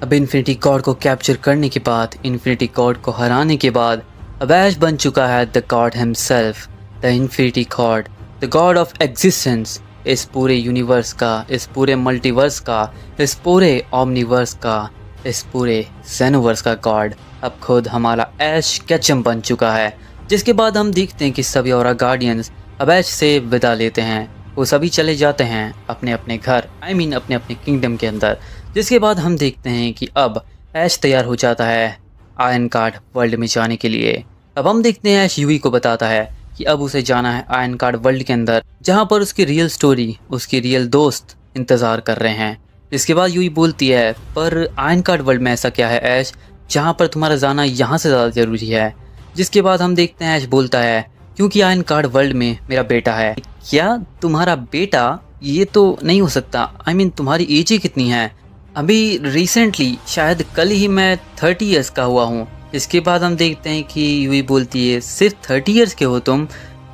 अब इन्फिनिटी गॉड को कैप्चर करने के बाद, इन्फिनिटी गॉड को हराने के बाद अब ऐश बन चुका है the God himself, the infinity God, the God of existence, इस पूरे यूनिवर्स का, इस पूरे मल्टीवर्स का, इस पूरे ओमनीवर्स का, इस पूरे ज़ेनोवर्स का गॉड अब खुद हमारा ऐश केचम बन चुका है। जिसके बाद हम देखते हैं कि सभी ऑरा गार्डियंस अब ऐश से विदा लेते हैं, वो सभी चले जाते हैं अपने अपने घर, अपने अपने किंगडम के अंदर। जिसके बाद हम देखते हैं कि अब ऐश तैयार हो जाता है आयरन कार्ड वर्ल्ड में जाने के लिए। अब हम देखते हैं ऐश यूई को बताता है कि अब उसे जाना है आयरन कार्ड वर्ल्ड के अंदर, जहाँ पर उसकी रियल स्टोरी, उसके रियल दोस्त इंतज़ार कर रहे हैं। इसके बाद यूई बोलती है पर आयरन कार्ड वर्ल्ड में ऐसा क्या है ऐश जहाँ पर तुम्हारा जाना यहाँ से ज़्यादा ज़रूरी है। जिसके बाद हम देखते हैं ऐश बोलता है क्योंकि आयरन कार्ड वर्ल्ड में मेरा बेटा है। क्या तुम्हारा बेटा? ये तो नहीं हो सकता, तुम्हारी एज ही कितनी है? अभी रिसेंटली शायद कल ही मैं 30 ईयर्स का हुआ हूँ। इसके बाद हम देखते हैं कि यूई बोलती है सिर्फ 30 ईयर्स के हो तुम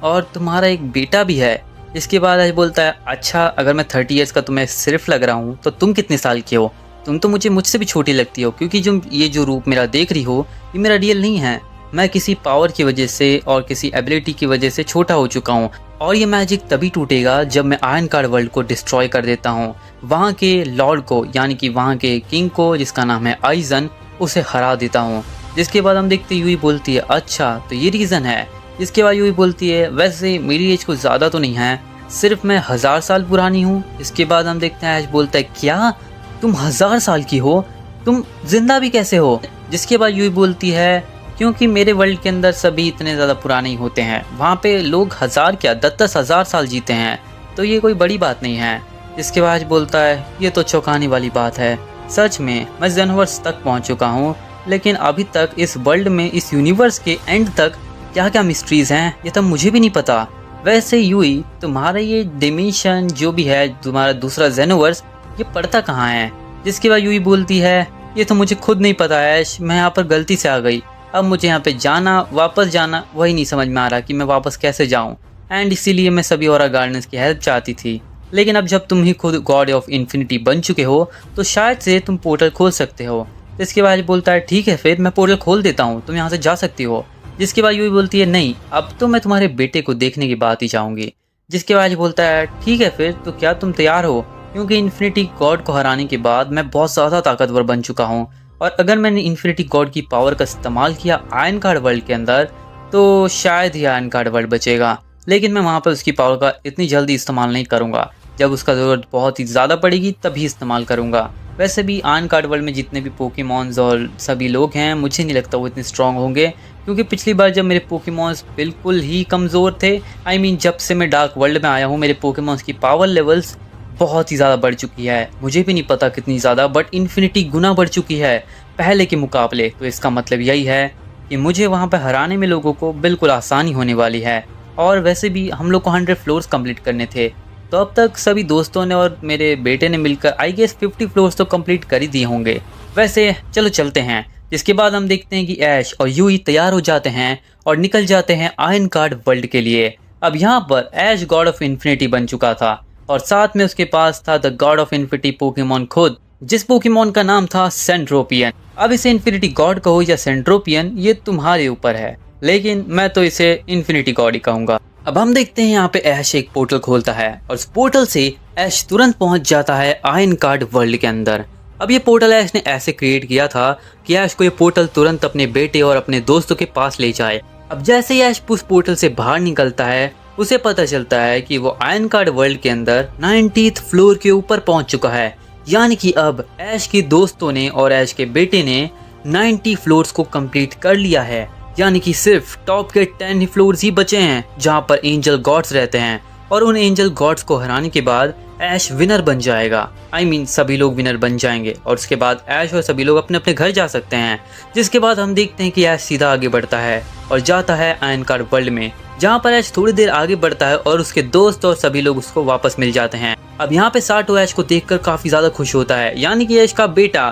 और तुम्हारा एक बेटा भी है। इसके बाद ऐश बोलता है अच्छा अगर मैं 30 ईयर्स का तुम्हें सिर्फ लग रहा हूँ तो तुम कितने साल के हो? तुम तो मुझसे भी छोटी लगती हो, क्योंकि जो रूप मेरा देख रही हो ये मेरा रियल नहीं है। मैं किसी पावर की वजह से और किसी एबिलिटी की वजह से छोटा हो चुका हूँ। और ये मैजिक तभी टूटेगा जब मैं आयरन कार्ड वर्ल्ड को डिस्ट्रॉय कर देता हूँ, वहाँ के लॉर्ड को यानी कि वहाँ के किंग को जिसका नाम है आइजन, उसे हरा देता हूँ। जिसके बाद हम देखते यूई बोलती है अच्छा तो ये रीज़न है। इसके बाद यूई बोलती है वैसे मेरी एज कुछ ज़्यादा तो नहीं है, सिर्फ मैं 1000 साल पुरानी हूँ। इसके बाद हम देखते हैं ऐश बोलता है क्या तुम 1000 साल की हो, तुम जिंदा भी कैसे हो। जिसके बाद यूई बोलती है क्योंकि मेरे वर्ल्ड के अंदर सभी इतने ज़्यादा पुराने ही होते हैं, वहाँ पे लोग 1000 क्या 10-10 हज़ार साल जीते हैं, तो ये कोई बड़ी बात नहीं है। इसके बाद बोलता है ये तो चौंकाने वाली बात है, सच में मैं जेनवर्स तक पहुँच चुका हूँ, लेकिन अभी तक इस वर्ल्ड में इस यूनिवर्स के एंड तक क्या क्या मिस्ट्रीज़ हैं ये तो मुझे भी नहीं पता। वैसे यूई तुम्हारा ये डिमेंशन जो भी है, तुम्हारा दूसरा जेनवर्स, ये पड़ता कहाँ है। जिसके बाद यूई बोलती है ये तो मुझे खुद नहीं पता ऐश, मैं यहाँ पर गलती से आ गई, अब मुझे यहाँ पे जाना वापस जाना वही नहीं समझ में आ रहा कि मैं वापस कैसे जाऊँ, एंड इसीलिए मैं सभी ऑरा गार्डियंस की हेल्प चाहती थी, लेकिन अब जब तुम ही खुद गॉड ऑफ इन्फिनिटी बन चुके हो तो शायद से तुम पोर्टल खोल सकते हो। इसके बाद बोलता है ठीक है फिर मैं पोर्टल खोल देता हूँ, तुम यहाँ से जा सकती हो। जिसके बाद यूई बोलती है नहीं अब तो मैं तुम्हारे बेटे को देखने की बात ही चाहूँगी। जिसके बाद बोलता है ठीक है फिर तो क्या तुम तैयार हो, क्योंकि इन्फिनिटी गॉड को हराने के बाद मैं बहुत ज़्यादा ताकतवर बन चुका हूँ, और अगर मैंने इन्फिनिटी गॉड की पावर का इस्तेमाल किया आयरन कार्ड वर्ल्ड के अंदर तो शायद ही आयरन कार्ड वर्ल्ड बचेगा, लेकिन मैं वहाँ पर उसकी पावर का इतनी जल्दी इस्तेमाल नहीं करूँगा, जब उसका ज़रूरत बहुत ही ज़्यादा पड़ेगी तभी इस्तेमाल करूँगा। वैसे भी आयरन कार्ड वर्ल्ड में जितने भी पोकेमॉन्स और सभी लोग हैं मुझे नहीं लगता वो इतने स्ट्रॉन्ग होंगे, क्योंकि पिछली बार जब मेरे पोकेमॉन्स बिल्कुल ही कमज़ोर थे, जब से मैं डार्क वर्ल्ड में आया हूँ मेरे पोकेमॉन्स की पावर लेवल्स बहुत ही ज़्यादा बढ़ चुकी है, मुझे भी नहीं पता कितनी ज़्यादा, बट इन्फिनिटी गुना बढ़ चुकी है पहले के मुकाबले। तो इसका मतलब यही है कि मुझे वहाँ पर हराने में लोगों को बिल्कुल आसानी होने वाली है। और वैसे भी हम लोग को 100 फ्लोर्स कंप्लीट करने थे, तो अब तक सभी दोस्तों ने और मेरे बेटे ने मिलकर आई गेस 50 फ्लोर्स तो कंप्लीट कर ही दिए होंगे। वैसे चलो चलते हैं। जिसके बाद हम देखते हैं कि ऐश और यूई तैयार हो जाते हैं और निकल जाते हैं आयरन कार्ड वर्ल्ड के लिए। अब यहाँ पर ऐश गॉड ऑफ इन्फिनिटी बन चुका था और साथ में उसके पास था the God of infinity Pokemon खुद, जिस पोकेमॉन का नाम था सेंट्रोपियन। अब इसे इन्फिनिटी गॉड कहो या सेंट्रोपियन ये तुम्हारे ऊपर है, लेकिन मैं तो इसे इन्फिनिटी गॉड ही कहूँगा। अब हम देखते हैं यहाँ पे ऐश एक पोर्टल खोलता है और उस पोर्टल से ऐश तुरंत पहुंच जाता है आयरन कार्ड वर्ल्ड के अंदर। अब ये पोर्टल ऐश ने ऐसे क्रिएट किया था कि ऐश को ये पोर्टल तुरंत अपने बेटे और अपने दोस्तों के पास ले जाए। अब जैसे ही ऐश उस पोर्टल से बाहर निकलता है उसे पता चलता है कि वो आयरन कार्ड वर्ल्ड के अंदर 90th फ्लोर के ऊपर पहुंच चुका है, यानी कि अब ऐश के दोस्तों ने और ऐश के बेटे ने 90 फ्लोर्स को कंप्लीट कर लिया है, यानी कि सिर्फ टॉप के 10 फ्लोर्स ही बचे हैं जहां पर एंजल गॉड्स रहते हैं, और उन एंजल गॉड्स को हराने के बाद ऐश विनर बन जाएगा। सभी लोग विनर बन जाएंगे और उसके बाद ऐश और सभी लोग अपने अपने घर जा सकते हैं। जिसके बाद हम देखते हैं कि ऐश सीधा आगे बढ़ता है और जाता है आयरन कार्ड वर्ल्ड में, जहाँ पर ऐश थोड़ी देर आगे बढ़ता है और उसके दोस्त और सभी लोग उसको वापस मिल जाते हैं। अब यहाँ पे साटो ऐश को देखकर काफी ज्यादा खुश होता है, यानी कि ऐश का बेटा।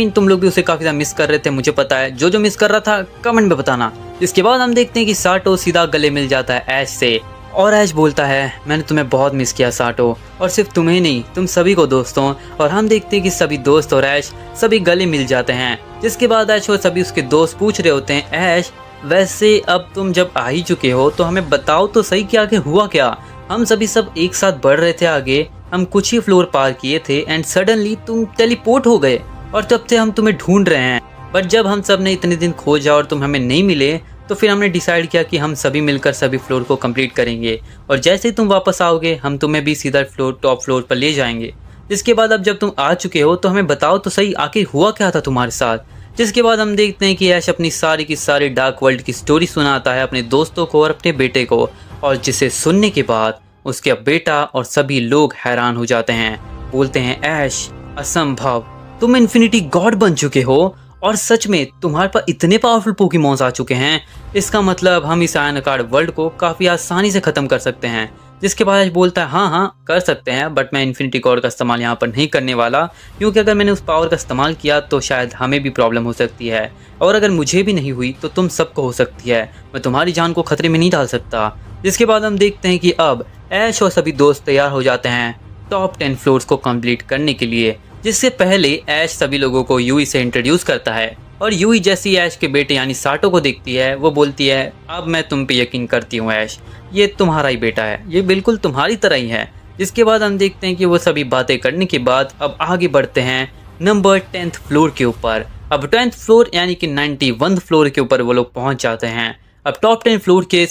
तुम लोग भी उसे काफी ज्यादा मिस कर रहे थे, मुझे पता है। जो मिस कर रहा था कमेंट में बताना। इसके बाद हम देखते हैं कि साटो सीधा गले मिल जाता है ऐश से और ऐश बोलता है मैंने तुम्हें बहुत मिस किया साटो, और सिर्फ तुम्हें नहीं तुम सभी को दोस्तों। और हम देखते हैं कि सभी दोस्त और ऐश सभी गले मिल जाते हैं। जिसके बाद ऐश और सभी उसके दोस्त पूछ रहे होते हैं ऐश वैसे अब तुम जब आ ही चुके हो तो हमें बताओ तो सही कि आगे हुआ क्या। हम सभी सब एक साथ बढ़ रहे थे आगे, हम कुछ ही फ्लोर पार किए थे एंड सडनली तुम टेलीपोर्ट हो गए और तब से हम तुम्हें ढूंढ रहे हैं। बट जब हम सब ने इतने दिन खोजा और तुम हमें नहीं मिले तो फिर हमने डिसाइड किया कि हम सभी मिलकर सभी फ्लोर को कंप्लीट करेंगे, और जैसे ही तुम वापस आओगे हम तुम्हें भी सीधा टॉप फ्लोर पर ले जाएंगे। जिसके बाद अब जब तुम आ चुके हो तो हमें बताओ तो सही आखिर हुआ क्या था तुम्हारे साथ। जिसके बाद हम देखते हैं कि ऐश अपनी सारी की सारी डार्क वर्ल्ड की स्टोरी सुनाता है अपने दोस्तों को और अपने बेटे को, और जिसे सुनने के बाद उसके बेटा और सभी लोग हैरान हो जाते हैं। बोलते हैं ऐश असंभव, तुम इन्फिनिटी गॉड बन चुके हो और सच में तुम्हारे पास इतने पावरफुल पोकेमॉन्स आ चुके हैं, इसका मतलब हम इस आयरन कार्ड वर्ल्ड को काफ़ी आसानी से ख़त्म कर सकते हैं। जिसके बाद ऐश बोलता है हाँ कर सकते हैं, बट मैं इन्फिनिटी गॉड का इस्तेमाल यहाँ पर नहीं करने वाला, क्योंकि अगर मैंने उस पावर का इस्तेमाल किया तो शायद हमें भी प्रॉब्लम हो सकती है, और अगर मुझे भी नहीं हुई तो तुम सबको हो सकती है। मैं तुम्हारी जान को खतरे में नहीं डाल सकता। जिसके बाद हम देखते हैं कि अब ऐश और सभी दोस्त तैयार हो जाते हैं टॉप 10 फ्लोर्स को कंप्लीट करने के लिए। जिससे पहले ऐश सभी लोगों को यूई से इंट्रोड्यूस करता है और यूई जैसी ऐश के बेटे यानी साटो को देखती है, वो बोलती है अब मैं तुम पे यकीन करती हूँ ऐश, ये तुम्हारा ही बेटा है, ये बिल्कुल तुम्हारी तरह ही है। जिसके बाद हम देखते हैं कि वो सभी बातें करने के बाद अब आगे बढ़ते हैं नंबर 10th फ्लोर के ऊपर। अब 10th फ्लोर यानी कि 91 फ्लोर के ऊपर वो लोग पहुंच जाते हैं। अब टॉप 10 फ्लोर के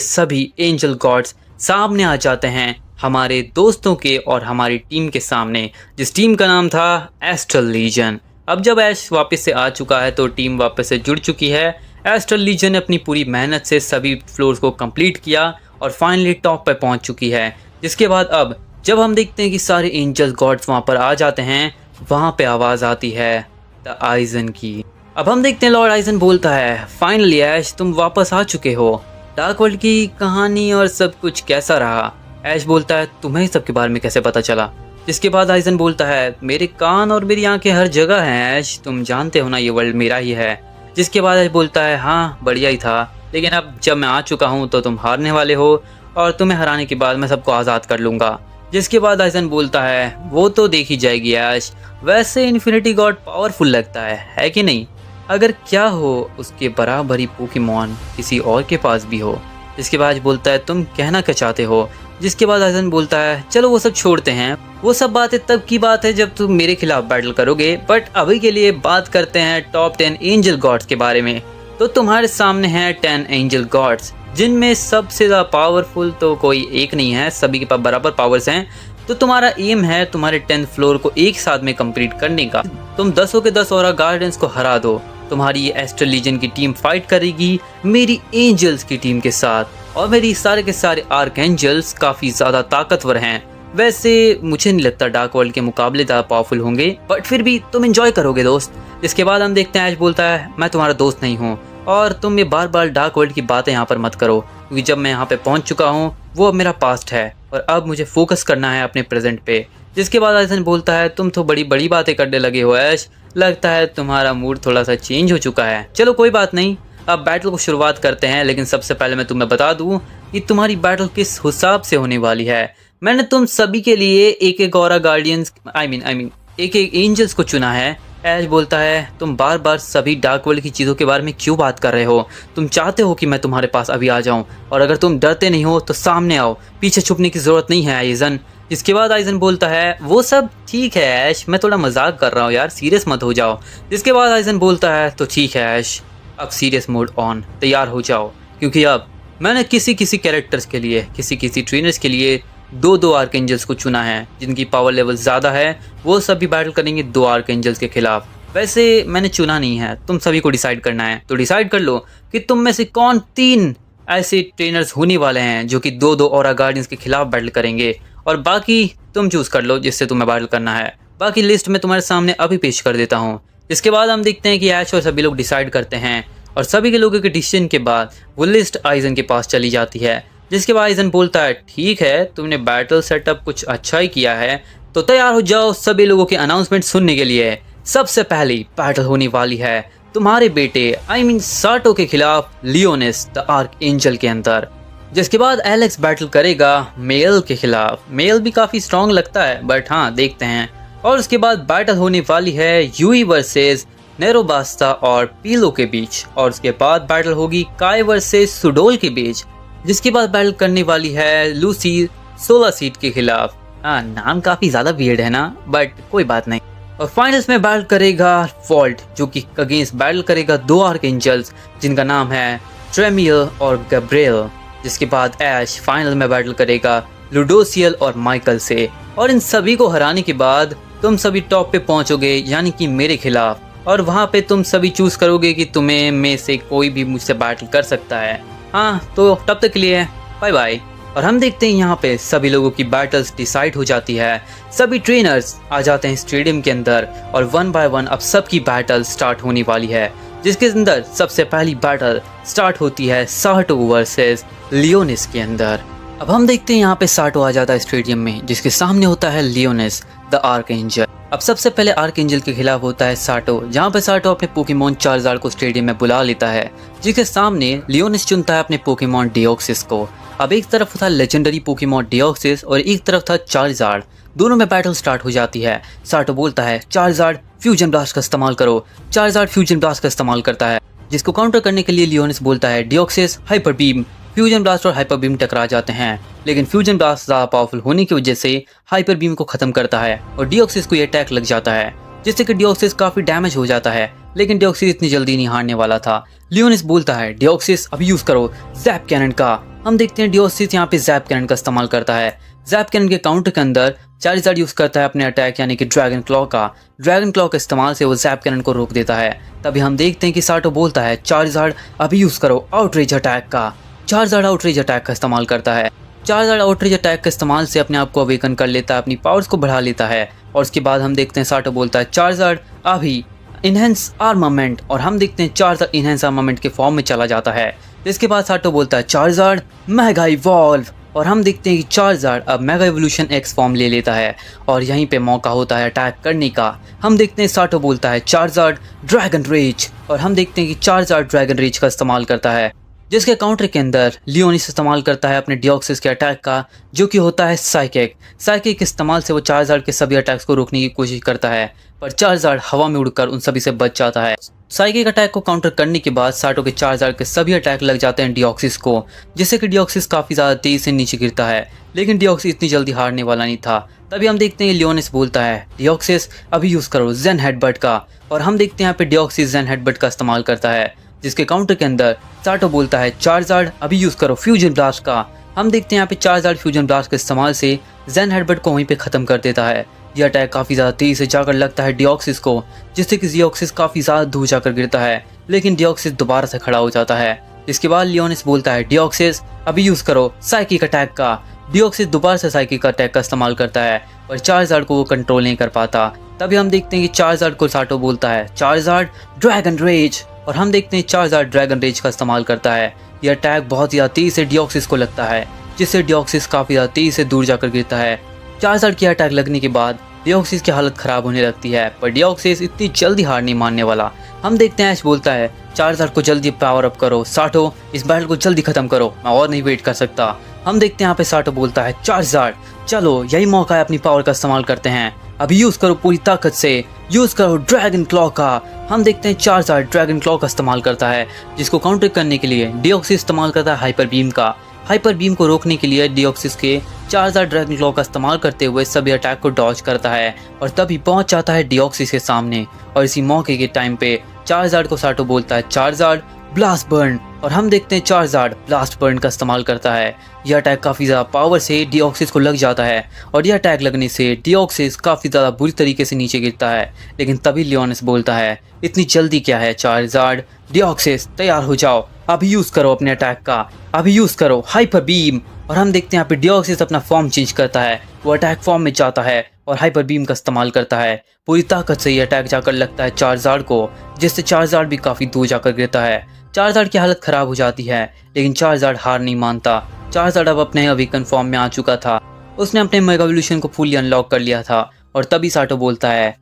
सभी एंजल गॉड्स सामने आ जाते हैं हमारे दोस्तों के और हमारी टीम के सामने, जिस टीम का नाम था एस्ट्रल लीजन। अब जब ऐश वापस से आ चुका है तो टीम वापस से जुड़ चुकी है। एस्ट्रल लीजन ने अपनी पूरी मेहनत से सभी फ्लोर्स को कंप्लीट किया और फाइनली टॉप पे पहुंच चुकी है। जिसके बाद अब जब हम देखते हैं कि सारे एंजल गॉड्स वहां पर आ जाते हैं, वहां पे आवाज आती है द आइजन की। अब हम देखते हैं लॉर्ड आइजन बोलता है फाइनली ऐश तुम वापस आ चुके हो, डार्क वर्ल्ड की कहानी और सब कुछ कैसा रहा। ऐश बोलता है तुम्हें सबके बारे में कैसे पता चला। जिसके बाद आइजन बोलता है मेरे कान और मेरी आंखें हर जगह हैं ऐश, तुम जानते हो ना ये वर्ल्ड मेरा ही है। जिसके बाद ऐश बोलता है हाँ बढ़िया ही था, लेकिन अब जब मैं आ चुका हूँ तो तुम हारने वाले हो और तुम्हें हराने के बाद मैं सबको आज़ाद कर लूँगा। जिसके बाद आइजन बोलता है वो तो देखी जाएगी ऐश, वैसे इन्फिनिटी गॉड पावरफुल लगता है कि नहीं, अगर क्या हो उसके बराबर ही पोकेमॉन किसी और के पास भी हो। जिसके बाद बोलता है तुम कहना क्या चाहते हो। जिसके बाद आइजन बोलता है चलो वो सब छोड़ते हैं, वो सब बातें तब की बात है जब तुम मेरे खिलाफ बैटल करोगे, बट अभी के लिए बात करते हैं टॉप 10 एंजल गॉड्स के बारे में। तो तुम्हारे सामने हैं 10 एंजल गॉड्स, जिनमें सबसे ज़्यादा पावरफुल तो कोई एक नहीं है, सभी के पास बराबर पावर्स हैं। तो तुम्हारा एम है तुम्हारे 10th फ्लोर को एक साथ में कंप्लीट करने का। तुम 10 के 10 ऑरा गार्डियंस को हरा दो। तुम्हारी ये एस्ट्रल लीजन की टीम फाइट करेगी मेरी एंजल्स की टीम के साथ, और मेरी सारे के सारे आर्क एंजल्स काफ़ी ज़्यादा ताकतवर हैं। वैसे मुझे नहीं लगता डार्क वर्ल्ड के मुकाबले ज़्यादा पावरफुल होंगे, बट फिर भी तुम एंजॉय करोगे दोस्त। जिसके बाद हम देखते हैं ऐश बोलता है मैं तुम्हारा दोस्त नहीं हूँ और तुम ये बार बार डार्क वर्ल्ड की बातें यहाँ पर मत करो, क्योंकि जब मैं यहाँ पे पहुँच चुका हूँ वो अब मेरा पास्ट है और अब मुझे फोकस करना है अपने प्रेजेंट पे। जिसके बाद आइजन बोलता है तुम तो बड़ी बड़ी बातें करने लगे हो ऐश, लगता है तुम्हारा मूड थोड़ा सा चेंज हो चुका है। चलो कोई बात नहीं, अब बैटल को शुरुआत करते हैं, लेकिन सबसे पहले मैं तुम्हें बता दूं कि तुम्हारी बैटल किस हिसाब से होने वाली है। मैंने तुम सभी के लिए एक एक ऑरा गार्डियंस एक एक एंजल्स को चुना है। ऐश बोलता है तुम बार बार सभी डार्क वर्ल्ड की चीज़ों के बारे में क्यों बात कर रहे हो, तुम चाहते हो कि मैं तुम्हारे पास अभी आ जाऊं, और अगर तुम डरते नहीं हो तो सामने आओ, पीछे छुपने की ज़रूरत नहीं है आइजन। जिसके बाद आइजन बोलता है वो सब ठीक है ऐश, मैं थोड़ा मजाक कर रहा हूँ यार, सीरियस मत हो जाओ। जिसके बाद आइजन बोलता है तो ठीक है ऐश, अब सीरियस मोड ऑन, तैयार हो जाओ, क्योंकि अब मैंने किसी किसी कैरेक्टर्स के लिए, किसी किसी ट्रेनर्स के लिए दो आर्क एंजल्स को चुना है जिनकी पावर लेवल ज़्यादा है, वो सभी बैटल करेंगे 2 आर्क एंजल्स के खिलाफ। वैसे मैंने चुना नहीं है, तुम सभी को डिसाइड करना है, तो डिसाइड कर लो कि तुम में से कौन 3 ऐसे ट्रेनर्स होने वाले हैं जो कि 2 ऑरा गार्डियंस के खिलाफ बैटल करेंगे, और बाकी तुम चूज कर लो जिससे तुम्हें बैटल करना है। बाकी लिस्ट मैं तुम्हारे सामने अभी पेश कर देता हूँ। इसके बाद हम देखते हैं कि ऐश और सभी लोग डिसाइड करते हैं, और सभी के लोगों के डिसीजन के बाद वो लिस्ट आइजन के पास चली जाती है। जिसके बाद आइजन बोलता है ठीक है, तुमने बैटल सेटअप कुछ अच्छा ही किया है, तो तैयार हो जाओ सभी लोगों के अनाउंसमेंट सुनने के लिए। सबसे पहली बैटल होने वाली है तुम्हारे बेटे साटो के खिलाफ लियोनेस द आर्क एंजल के अंदर। जिसके बाद एलेक्स बैटल करेगा मेल के खिलाफ। मेल भी काफी स्ट्रॉन्ग लगता है, बट हाँ देखते हैं। और उसके बाद बैटल होने वाली है यूई वर्सेस नेरोबास्ता और पीलो के बीच, और उसके बाद बैटल होगी काय वर्सेस सुडोल के बीच। जिसके बाद बैटल करने वाली है लूसी 16 सीट के खिलाफ। हाँ नाम काफी ज्यादा वियर्ड है ना, बट कोई बात नहीं। और फाइनल्स में बैटल करेगा वॉल्ट, जो कि अगेंस्ट बैटल करेगा 2 आर्क एंजल्स जिनका नाम है ट्रेमियल और गब्रियल। जिसके बाद ऐश फाइनल में बैटल करेगा लुडोसियल और माइकल से, और इन सभी को हराने के बाद तुम सभी टॉप पे पहुंचोगे, यानी कि मेरे खिलाफ, और वहां पे तुम सभी चूज करोगे कि तुम्हें में से कोई भी मुझसे बैटल कर सकता है। हाँ तो तब तक के लिए बाय बाय। और हम देखते हैं यहाँ पे सभी लोगों की बैटल्स डिसाइड हो जाती है, सभी ट्रेनर्स आ जाते हैं स्टेडियम के अंदर, और 1 बाय 1 अब सबकी बैटल स्टार्ट होने वाली है। जिसके अंदर सबसे पहली बैटल स्टार्ट होती है साटो वर्सेस लियोनेस के अंदर। अब हम देखते हैं यहाँ पे साटो आ जाता है स्टेडियम में, जिसके सामने होता है लियोनेस द आर्क एंजल। अब सबसे पहले आर्क एंजल के खिलाफ होता है साटो, जहाँ पे साटो अपने पोकेमॉन चार्जार्ड को स्टेडियम में बुला लेता है। जिसके सामने लियोनेस चुनता है अपने पोकेमॉन डिओक्सिस को। अब एक तरफ था लेजेंडरी पोकेमॉन डिओक्सिस और एक तरफ था चार्जार्ड। दोनों में बैटल स्टार्ट हो जाती है। साटो बोलता है चार्जार्ड फ्यूजन ब्लास्ट का इस्तेमाल करो। चार्जार्ड फ्यूजन ब्लास्ट का इस्तेमाल करता है, जिसको काउंटर करने के लिए लियोनिस बोलता है डिओक्सिस हाइपर बीम। फ्यूजन ब्लास्ट और हाइपर बीम टकरा जाते हैं, लेकिन फ्यूजन ब्लास्ट ज़्यादा पावरफुल होने की वजह से हाइपर बीम को खत्म करता है और डिओक्सिस को ये अटैक लग जाता है, जिससे कि डिओक्सिस काफी डैमेज हो जाता है। लेकिन डिओक्सिस इतनी जल्दी नहीं हारने वाला था। लियोनिस बोलता है डिओक्सिस अभी यूज करो जैप कैनन का। हम देखते हैं डिओक्सिस यहाँ पे जैप कैनन का इस्तेमाल करता है। जैप कैनन के काउंटर के अंदर चार्जार्ड यूज करता है अपने अटैक यानी कि ड्रैगन क्लॉ का। ड्रैगन क्लॉ के इस्तेमाल से वो जैप कैनन को रोक देता है। तभी हम देखते हैं कि साटो बोलता है चार्जार्ड अभी यूज करो आउटरेज अटैक का। चार्जार्ड आउटरेज अटैक का इस्तेमाल करता है। चार्जार्ड आउटरेज अटैक के इस्तेमाल से अपने आप को अवेकन कर लेता है, अपनी पावर्स को बढ़ा लेता है। और उसके बाद हम देखते हैं साटो बोलता है चार्जार्ड अभी इनहेंस आर्मामेंट, और हम देखते हैं चार्जार्ड इनहेंस आर्मामेंट के फॉर्म में चला जाता है। जिसके बाद साटो बोलता है चार्जार्ड मेगा इवॉल्व, और हम देखते हैं कि चार्जार्ड अब मेगा इवोल्यूशन एक्स फॉर्म ले लेता है और यहीं पे मौका होता है अटैक करने का। हम देखते हैं साटो बोलता है चार्जार्ड ड्रैगन रेज, और हम देखते हैं कि चार्जार्ड ड्रैगन रेज का इस्तेमाल करता है, जिसके काउंटर के अंदर लियोनिस इस्तेमाल करता है अपने डिओक्सिस के अटैक का, जो कि होता है साइकिक। साइकिक के इस्तेमाल से वो चार्जार्ड के सभी अटैक्स को रोकने की कोशिश करता है, पर चार्जार्ड हवा में उड़कर उन सभी से बच जाता है। साइकिक अटैक को काउंटर करने के बाद साटो के चार्जार्ड के सभी अटैक लग जाते हैं डिओक्सिस को, जिससे कि डिओक्सिस काफी ज्यादा तेज से नीचे गिरता है। लेकिन डिओक्सिस इतनी जल्दी हारने वाला नहीं था। तभी हम देखते हैं लियोनिस बोलता है डिओक्सिस अभी यूज करो जेन हेडबट का, और हम देखते हैं यहाँ पे डिओक्सिस जेन हेडबट का इस्तेमाल करता है, जिसके काउंटर के अंदर साटो बोलता है चार्जार्ड अभी यूज करो फ्यूजन ब्लास्ट का। हम देखते हैं यहाँ पे चार्जार्ड फ्यूजन ब्लास्ट के इस्तेमाल से जेन हेडबट को वहीं पे खत्म कर देता है। यह अटैक काफी ज्यादा तेज से जाकर लगता है डिओक्सिस को, जिससे कि डिओक्सिस काफी ज्यादा दूर जाकर गिरता है। लेकिन डिओक्सिस दोबारा से खड़ा हो जाता है। इसके बाद लियोनिस बोलता है डिओक्सिस अभी यूज करो साइकिक अटैक का। डिओक्सिस दोबारा से साइकिक अटैक का इस्तेमाल करता है, पर चार्जार्ड को वो कंट्रोल नहीं कर पाता। तभी हम देखते हैं कि चार्जार्ड को साटो बोलता है चार्जार्ड ड्रैगन रेज, और हम देखते हैं चार्जार्ड ड्रैगन रेज का इस्तेमाल करता है। यह अटैक बहुत ज्यादा तेज से डिओक्सिस को लगता है, जिससे डिओक्सिस काफी ज्यादा तेज से दूर जाकर गिरता है। चार्जार्ड की अटैक लगने के बाद डिओक्सिस की हालत खराब होने लगती है, पर डिओक्सिस इतनी जल्दी हार नहीं मानने वाला। हम देखते हैं ऐश बोलता है चार्जार्ड को जल्दी पावर अप करो साटो, इस बैटल को जल्दी खत्म करो, मैं और नहीं वेट कर सकता। हम देखते हैं यहाँ पे साटो बोलता है चार्जार्ड चलो यही मौका है, अपनी पावर का इस्तेमाल करते हैं, अभी यूज करो पूरी ताकत से, यूज करो ड्रैगन क्लॉ का। हम देखते हैं चार्जार्ड ड्रैगन क्लॉ का इस्तेमाल करता है, जिसको काउंटर करने के लिए डिओक्सिस इस्तेमाल करता है हाइपर बीम का। हाइपर बीम को रोकने के लिए डिओक्सिस के चार्जार्ड ड्रैगन क्लॉ का इस्तेमाल करते हुए सभी अटैक को डॉज करता है और तभी पहुंच जाता है डिओक्सिस के सामने। और इसी मौके के टाइम पे चार्जार्ड को साटो बोलता है चार्जार्ड ब्लास्ट बर्न, और हम देखते हैं चार्जार्ड ब्लास्ट बर्न का इस्तेमाल करता है। यह अटैक काफी ज्यादा पावर से डिओक्सिस को लग जाता है, और यह अटैक लगने से डिओक्सिस काफी ज्यादा बुरी तरीके से नीचे गिरता है। लेकिन तभी लियोनिस बोलता है इतनी जल्दी क्या है चार्जार्ड, डिओक्सिस तैयार हो जाओ, अभी यूज करो अपने अटैक का, अभी यूज करो हाइपर बीम। और हम देखते हैं यहाँ पे डिओक्सिस अपना फॉर्म चेंज करता है, वो अटैक फॉर्म में जाता है और हाइपर बीम का इस्तेमाल करता है। पूरी ताकत से ये अटैक जाकर लगता है चार्जार्ड को, जिससे चार्जार्ड भी काफी दूर जाकर गिरता है। चार्जार्ड की हालत खराब हो जाती है, लेकिन चार्जार्ड हार नहीं मानता। चार्जार्ड अब अपने अवेकन फॉर्म में आ चुका था, उसने अपने मेगा इवोल्यूशन को फुली अनलॉक कर लिया था। और तभी साटो बोलता है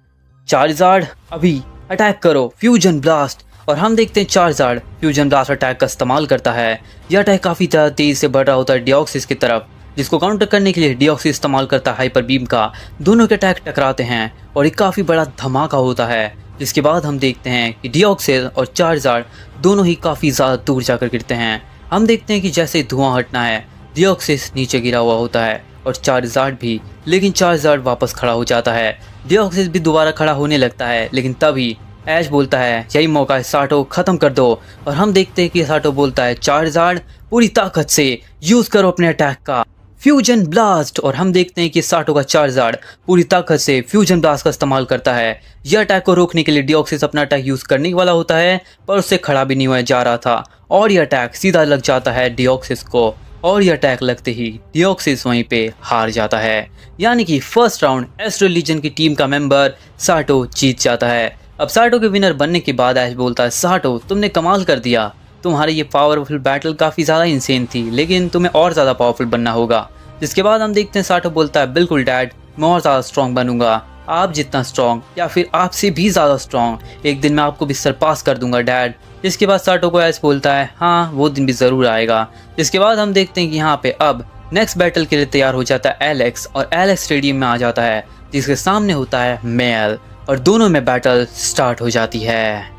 चार्जार्ड अभी अटैक करो फ्यूजन ब्लास्ट, और हम देखते हैं चार्जार्ड फ्यूजन ब्लास्ट अटैक का इस्तेमाल करता है। यह अटैक काफी ज्यादा तेज से बढ़ रहा होता है डिओक्सिस की तरफ, जिसको काउंटर करने के लिए डिओक्सिस इस्तेमाल करता है हाइपर बीम का। दोनों के अटैक टकराते हैं और एक काफी बड़ा धमाका होता है, जिसके बाद हम देखते हैं कि डिओक्सिस और चार्जार्ड दोनों ही काफी ज्यादा दूर जाकर गिरते हैं। हम देखते हैं कि जैसे धुआं हटना है डिओक्सिस नीचे गिरा हुआ होता है और चार्जार्ड भी, लेकिन चार्जार्ड वापस खड़ा हो जाता है। डिओक्सिस भी दोबारा खड़ा होने लगता है, लेकिन तभी ऐश बोलता है यही मौका है साटो, खत्म कर दो। और हम देखते हैं कि साटो बोलता है चार्जार्ड पूरी ताकत से यूज करो अपने अटैक का फ्यूजन ब्लास्ट, और हम देखते हैं कि साटो का चार्जार्ड पूरी ताकत से फ्यूजन ब्लास्ट का इस्तेमाल करता है। यह अटैक को रोकने के लिए डिओक्सिस अपना अटैक यूज करने वाला होता है, पर उससे खड़ा भी नहीं हुआ जा रहा था, और यह अटैक सीधा लग जाता है डिओक्सिस को, और यह अटैक लगते ही डिओक्सिस वहीं पे हार जाता है। यानी कि फर्स्ट राउंड एस्ट्रल लीजन की टीम का मेंबर साटो जीत जाता है। अब साटो के विनर बनने के बाद ऐश बोलता है साटो तुमने कमाल कर दिया, तुम्हारी ये पावरफुल बैटल काफी ज्यादा इंसेन थी, लेकिन तुम्हें और ज्यादा पावरफुल बनना होगा। जिसके बाद हम देखते हैं साटो बोलता है बिल्कुल डैड, मैं और ज्यादा स्ट्रॉन्ग बनूंगा। आप जितना स्ट्रॉन्ग या फिर आपसे भी ज़्यादा स्ट्रॉन्ग एक दिन मैं आपको भी सरपास कर दूंगा डैड। जिसके बाद साटो को ऐश बोलता है हाँ वो दिन भी ज़रूर आएगा। जिसके बाद हम देखते हैं कि यहाँ पे अब नेक्स्ट बैटल के लिए तैयार हो जाता है एलेक्स और एलेक्स स्टेडियम में आ जाता है जिसके सामने होता है मेल और दोनों में बैटल स्टार्ट हो जाती है।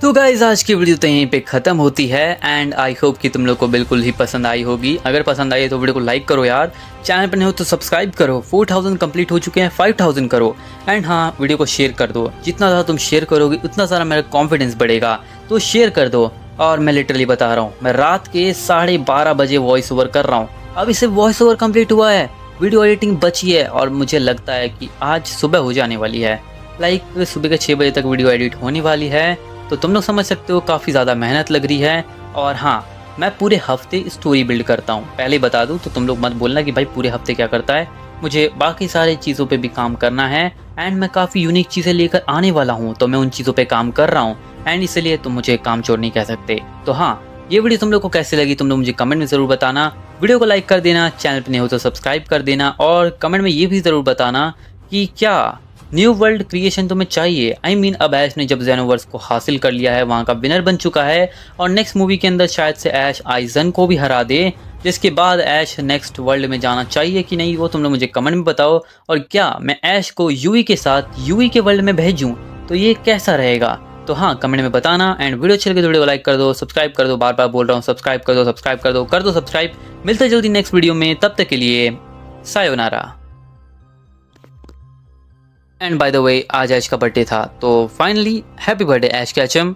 तो गाइज आज की वीडियो तो यहीं पे ख़त्म होती है एंड आई होप कि तुम लोग को बिल्कुल ही पसंद आई होगी। अगर पसंद आई है तो वीडियो को लाइक करो यार, चैनल पर नहीं हो तो सब्सक्राइब करो। 4000 कंप्लीट हो चुके हैं, 5000 करो एंड हाँ वीडियो को शेयर कर दो। जितना ज़्यादा तुम शेयर करोगे उतना सारा मेरा कॉन्फिडेंस बढ़ेगा, तो शेयर कर दो। और मैं लिटरली बता रहा हूँ मैं रात के 12:30 बजे वॉइस ओवर कर रहा हूँ। अभी सिर्फ वॉइस ओवर कम्प्लीट हुआ है, वीडियो एडिटिंग बची है और मुझे लगता है कि आज सुबह हो जाने वाली है। लाइक सुबह के 6 बजे तक वीडियो एडिट होने वाली है। तो तुम लोग समझ सकते हो काफ़ी ज़्यादा मेहनत लग रही है। और हाँ मैं पूरे हफ्ते स्टोरी बिल्ड करता हूँ, पहले बता दूँ तो तुम लोग मत बोलना कि भाई पूरे हफ्ते क्या करता है। मुझे बाकी सारी चीज़ों पे भी काम करना है एंड मैं काफ़ी यूनिक चीज़ें लेकर आने वाला हूँ, तो मैं उन चीज़ों पे काम कर रहा हूँ एंड इसलिए तुम मुझे काम चोर नहीं कह सकते। तो हाँ ये वीडियो तुम लोग को कैसे लगी तुम लोग मुझे कमेंट में ज़रूर बताना। वीडियो को लाइक कर देना, चैनल पर नहीं हो तो सब्सक्राइब कर देना और कमेंट में ये भी ज़रूर बताना कि क्या न्यू वर्ल्ड क्रिएशन तुम्हें चाहिए। आई मीन अब ऐश ने जब जेनोवर्स को हासिल कर लिया है, वहाँ का विनर बन चुका है और नेक्स्ट मूवी के अंदर शायद से ऐश आइजन को भी हरा दे, जिसके बाद ऐश नेक्स्ट वर्ल्ड में जाना चाहिए कि नहीं वो तुम लोग मुझे कमेंट में बताओ। और क्या मैं ऐश को यूई के साथ यूई के वर्ल्ड में भेजूँ तो ये कैसा रहेगा, तो हाँ कमेंट में बताना। एंड वीडियो अच्छी लगे तो वीडियो को लाइक कर दो, सब्सक्राइब कर दो, बार बार बोल रहा हूँ सब्सक्राइब कर दो, सब्सक्राइब कर दो, कर दो सब्सक्राइब। मिलते हैं जल्दी नेक्स्ट वीडियो में, तब तक के लिए sayonara. And by the way आज ऐश का बर्थडे था, तो फाइनली हैप्पी बर्थडे ऐश कैचम।